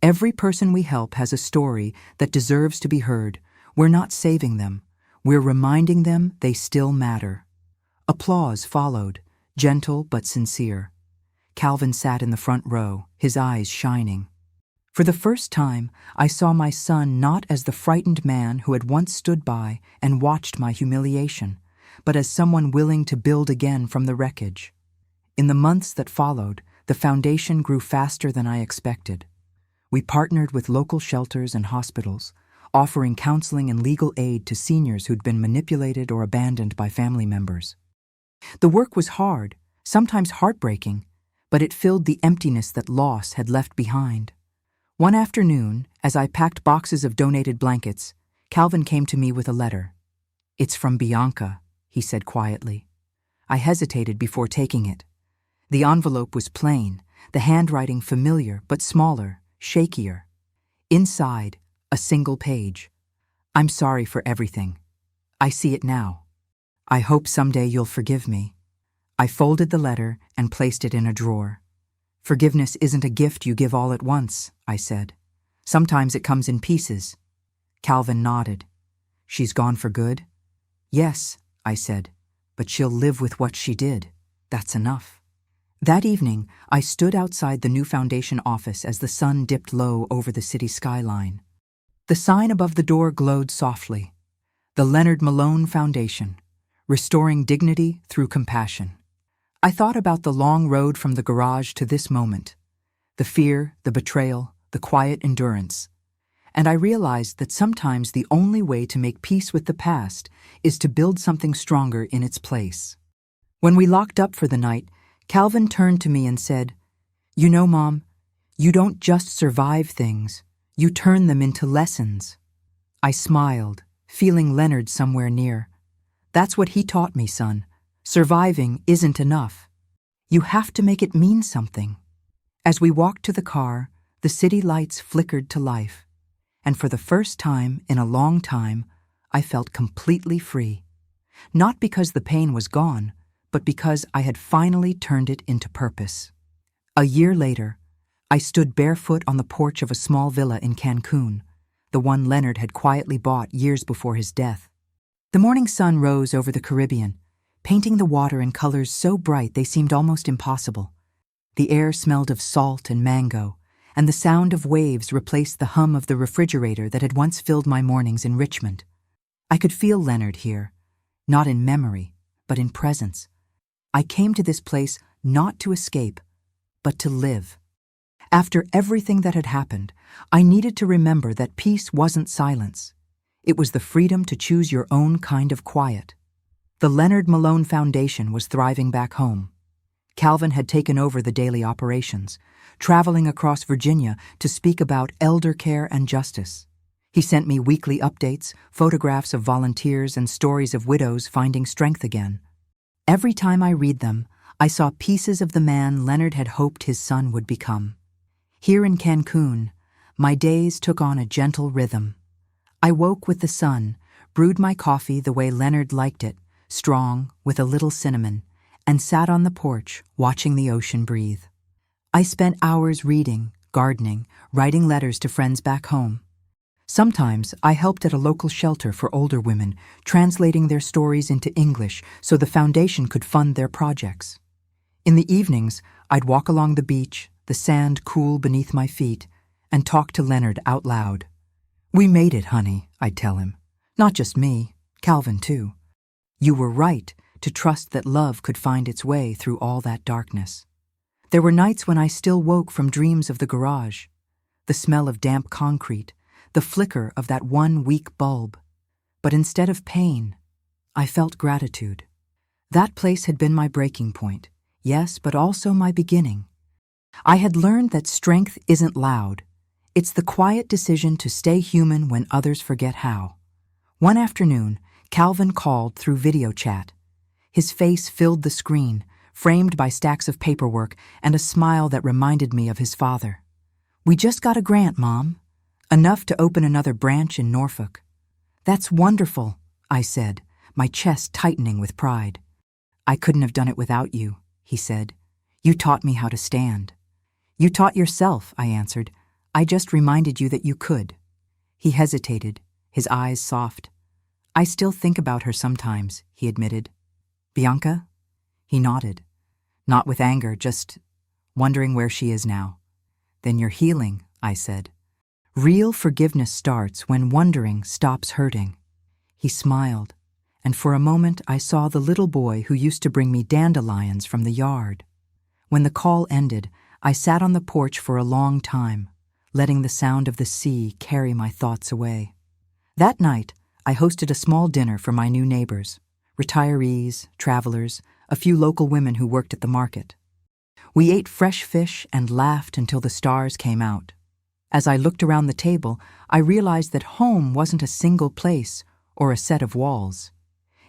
Every person we help has a story that deserves to be heard. We're not saving them. We're reminding them they still matter." Applause followed, gentle but sincere. Calvin sat in the front row, his eyes shining. For the first time, I saw my son not as the frightened man who had once stood by and watched my humiliation, but as someone willing to build again from the wreckage. In the months that followed, the foundation grew faster than I expected. We partnered with local shelters and hospitals, offering counseling and legal aid to seniors who'd been manipulated or abandoned by family members. The work was hard, sometimes heartbreaking, but it filled the emptiness that loss had left behind. One afternoon, as I packed boxes of donated blankets, Calvin came to me with a letter. "It's from Bianca," he said quietly. I hesitated before taking it. The envelope was plain, the handwriting familiar but smaller, shakier. Inside, a single page. "I'm sorry for everything. I see it now. I hope someday you'll forgive me." I folded the letter and placed it in a drawer. "Forgiveness isn't a gift you give all at once," I said. "Sometimes it comes in pieces." Calvin nodded. "She's gone for good?" "Yes," I said, "but she'll live with what she did. That's enough." That evening, I stood outside the new foundation office as the sun dipped low over the city skyline. The sign above the door glowed softly. The Leonard Malone Foundation, restoring dignity through compassion. I thought about the long road from the garage to this moment, the fear, the betrayal, the quiet endurance, and I realized that sometimes the only way to make peace with the past is to build something stronger in its place. When we locked up for the night, Calvin turned to me and said, "You know, Mom, you don't just survive things, you turn them into lessons." I smiled, feeling Leonard somewhere near. "That's what he taught me, son. Surviving isn't enough. You have to make it mean something." As we walked to the car, the city lights flickered to life, and for the first time in a long time, I felt completely free. Not because the pain was gone, but because I had finally turned it into purpose. A year later, I stood barefoot on the porch of a small villa in Cancun, the one Leonard had quietly bought years before his death. The morning sun rose over the Caribbean, painting the water in colors so bright they seemed almost impossible. The air smelled of salt and mango, and the sound of waves replaced the hum of the refrigerator that had once filled my mornings in Richmond. I could feel Leonard here, not in memory, but in presence. I came to this place not to escape, but to live. After everything that had happened, I needed to remember that peace wasn't silence. It was the freedom to choose your own kind of quiet. The Leonard Malone Foundation was thriving back home. Calvin had taken over the daily operations, traveling across Virginia to speak about elder care and justice. He sent me weekly updates, photographs of volunteers, and stories of widows finding strength again. Every time I read them, I saw pieces of the man Leonard had hoped his son would become. Here in Cancun, my days took on a gentle rhythm. I woke with the sun, brewed my coffee the way Leonard liked it, strong, with a little cinnamon, and sat on the porch, watching the ocean breathe. I spent hours reading, gardening, writing letters to friends back home. Sometimes I helped at a local shelter for older women, translating their stories into English so the foundation could fund their projects. In the evenings, I'd walk along the beach, the sand cool beneath my feet, and talk to Leonard out loud. "We made it, honey," I'd tell him. "Not just me, Calvin too. You were right to trust that love could find its way through all that darkness." There were nights when I still woke from dreams of the garage, the smell of damp concrete, the flicker of that one weak bulb. But instead of pain, I felt gratitude. That place had been my breaking point, yes, but also my beginning. I had learned that strength isn't loud. It's the quiet decision to stay human when others forget how. One afternoon, Calvin called through video chat. His face filled the screen, framed by stacks of paperwork and a smile that reminded me of his father. "We just got a grant, Mom. Enough to open another branch in Norfolk." "That's wonderful," I said, my chest tightening with pride. "I couldn't have done it without you," he said. "You taught me how to stand." "You taught yourself," I answered. "I just reminded you that you could." He hesitated, his eyes soft. "I still think about her sometimes," he admitted. "Bianca?" He nodded. Not with anger, just wondering where she is now. "Then you're healing," I said. "Real forgiveness starts when wondering stops hurting." He smiled, and for a moment I saw the little boy who used to bring me dandelions from the yard. When the call ended, I sat on the porch for a long time, letting the sound of the sea carry my thoughts away. That night, I hosted a small dinner for my new neighbors, retirees, travelers, a few local women who worked at the market. We ate fresh fish and laughed until the stars came out. As I looked around the table, I realized that home wasn't a single place or a set of walls.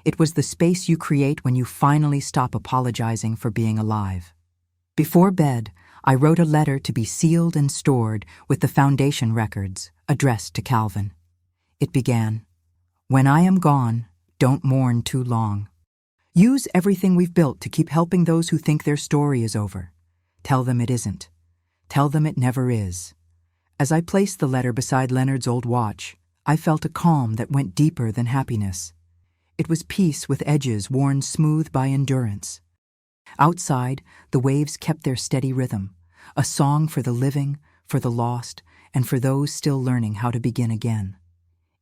It was the space you create when you finally stop apologizing for being alive. Before bed, I wrote a letter to be sealed and stored with the foundation records, addressed to Calvin. It began, "When I am gone, don't mourn too long. Use everything we've built to keep helping those who think their story is over. Tell them it isn't. Tell them it never is." As I placed the letter beside Leonard's old watch, I felt a calm that went deeper than happiness. It was peace with edges worn smooth by endurance. Outside, the waves kept their steady rhythm, a song for the living, for the lost, and for those still learning how to begin again.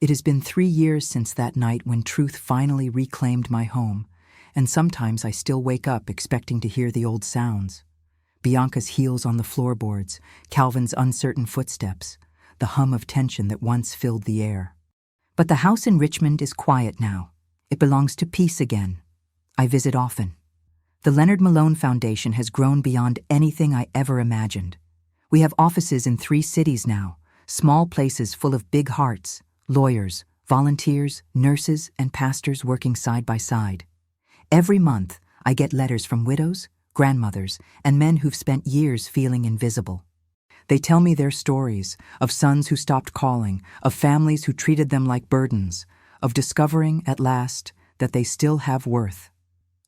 It has been 3 years since that night when truth finally reclaimed my home, and sometimes I still wake up expecting to hear the old sounds. Bianca's heels on the floorboards, Calvin's uncertain footsteps, the hum of tension that once filled the air. But the house in Richmond is quiet now. It belongs to peace again. I visit often. The Leonard Malone Foundation has grown beyond anything I ever imagined. We have offices in 3 cities now, small places full of big hearts, lawyers, volunteers, nurses, and pastors working side by side. Every month, I get letters from widows, grandmothers, and men who've spent years feeling invisible. They tell me their stories, of sons who stopped calling, of families who treated them like burdens, of discovering, at last, that they still have worth.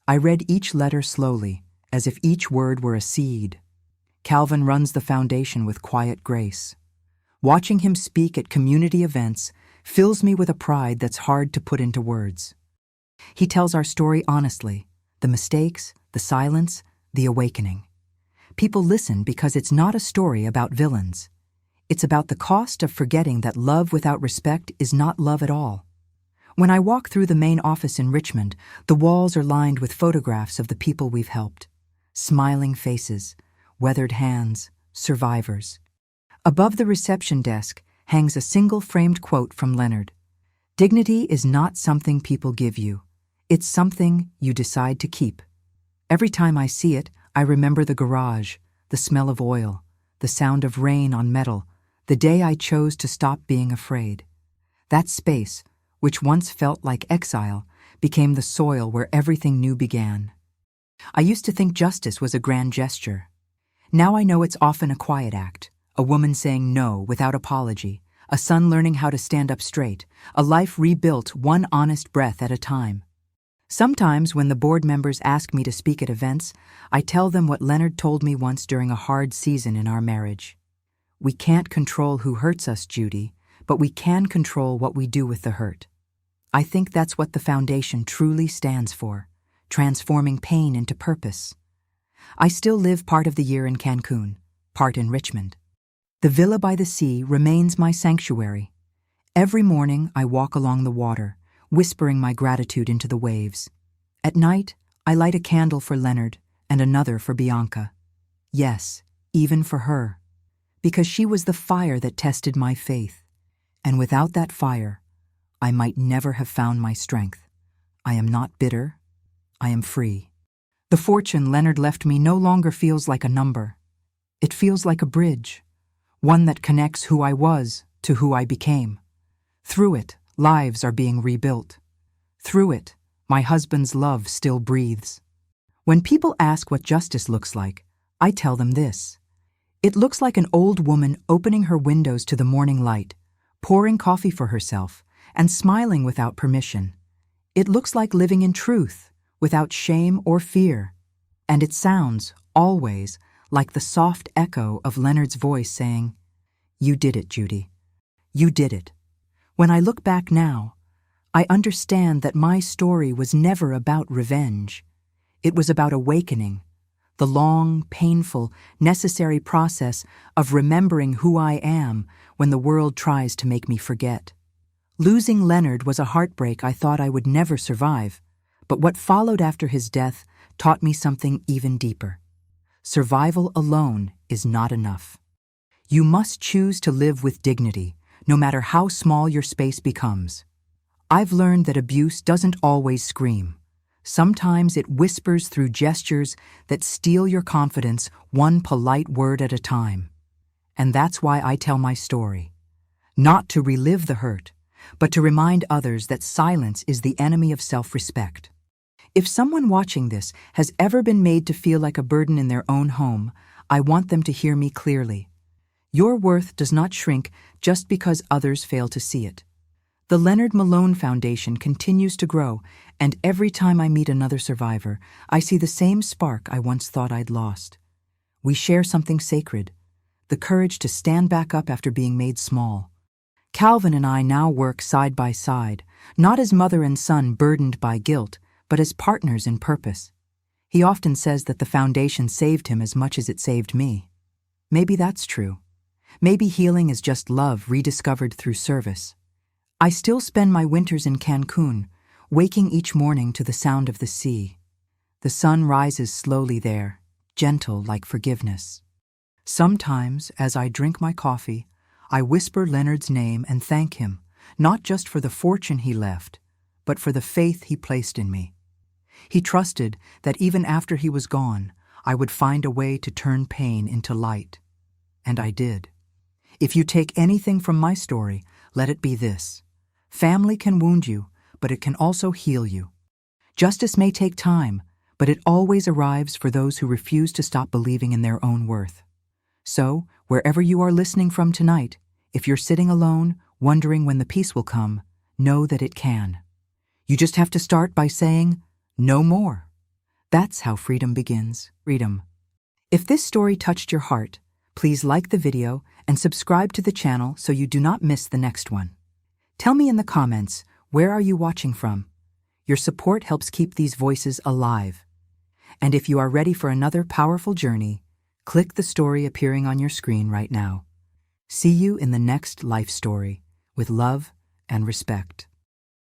I read each letter slowly, as if each word were a seed. Calvin runs the foundation with quiet grace. Watching him speak at community events fills me with a pride that's hard to put into words. He tells our story honestly, the mistakes, the silence, the awakening. People listen because it's not a story about villains. It's about the cost of forgetting that love without respect is not love at all. When I walk through the main office in Richmond, the walls are lined with photographs of the people we've helped. Smiling faces, weathered hands, survivors. Above the reception desk hangs a single framed quote from Leonard. "Dignity is not something people give you. It's something you decide to keep." Every time I see it, I remember the garage, the smell of oil, the sound of rain on metal, the day I chose to stop being afraid. That space, which once felt like exile, became the soil where everything new began. I used to think justice was a grand gesture. Now I know it's often a quiet act, a woman saying no without apology, a son learning how to stand up straight, a life rebuilt one honest breath at a time. Sometimes when the board members ask me to speak at events, I tell them what Leonard told me once during a hard season in our marriage. "We can't control who hurts us, Judy, but we can control what we do with the hurt." I think that's what the foundation truly stands for, transforming pain into purpose. I still live part of the year in Cancun, part in Richmond. The villa by the sea remains my sanctuary. Every morning I walk along the water, whispering my gratitude into the waves. At night, I light a candle for Leonard and another for Bianca. Yes, even for her. Because she was the fire that tested my faith. And without that fire, I might never have found my strength. I am not bitter. I am free. The fortune Leonard left me no longer feels like a number. It feels like a bridge, one that connects who I was to who I became. Through it, lives are being rebuilt. Through it, my husband's love still breathes. When people ask what justice looks like, I tell them this. It looks like an old woman opening her windows to the morning light, pouring coffee for herself, and smiling without permission. It looks like living in truth, without shame or fear. And it sounds, always, like the soft echo of Leonard's voice saying, "You did it, Judy. You did it." When I look back now, I understand that my story was never about revenge. It was about awakening, the long, painful, necessary process of remembering who I am when the world tries to make me forget. Losing Leonard was a heartbreak I thought I would never survive, but what followed after his death taught me something even deeper. Survival alone is not enough. You must choose to live with dignity, no matter how small your space becomes. I've learned that abuse doesn't always scream. Sometimes it whispers through gestures that steal your confidence one polite word at a time. And that's why I tell my story. Not to relive the hurt, but to remind others that silence is the enemy of self-respect. If someone watching this has ever been made to feel like a burden in their own home, I want them to hear me clearly. Your worth does not shrink just because others fail to see it. The Leonard Malone Foundation continues to grow, and every time I meet another survivor, I see the same spark I once thought I'd lost. We share something sacred, the courage to stand back up after being made small. Calvin and I now work side by side, not as mother and son burdened by guilt, but as partners in purpose. He often says that the foundation saved him as much as it saved me. Maybe that's true. Maybe healing is just love rediscovered through service. I still spend my winters in Cancun, waking each morning to the sound of the sea. The sun rises slowly there, gentle like forgiveness. Sometimes, as I drink my coffee, I whisper Leonard's name and thank him, not just for the fortune he left, but for the faith he placed in me. He trusted that even after he was gone, I would find a way to turn pain into light. And I did. If you take anything from my story, let it be this. Family can wound you, but it can also heal you. Justice may take time, but it always arrives for those who refuse to stop believing in their own worth. So, wherever you are listening from tonight, if you're sitting alone, wondering when the peace will come, know that it can. You just have to start by saying, "No more." That's how freedom begins. Freedom. If this story touched your heart, please like the video and subscribe to the channel so you do not miss the next one. Tell me in the comments, where are you watching from? Your support helps keep these voices alive. And if you are ready for another powerful journey, click the story appearing on your screen right now. See you in the next life story, with love and respect.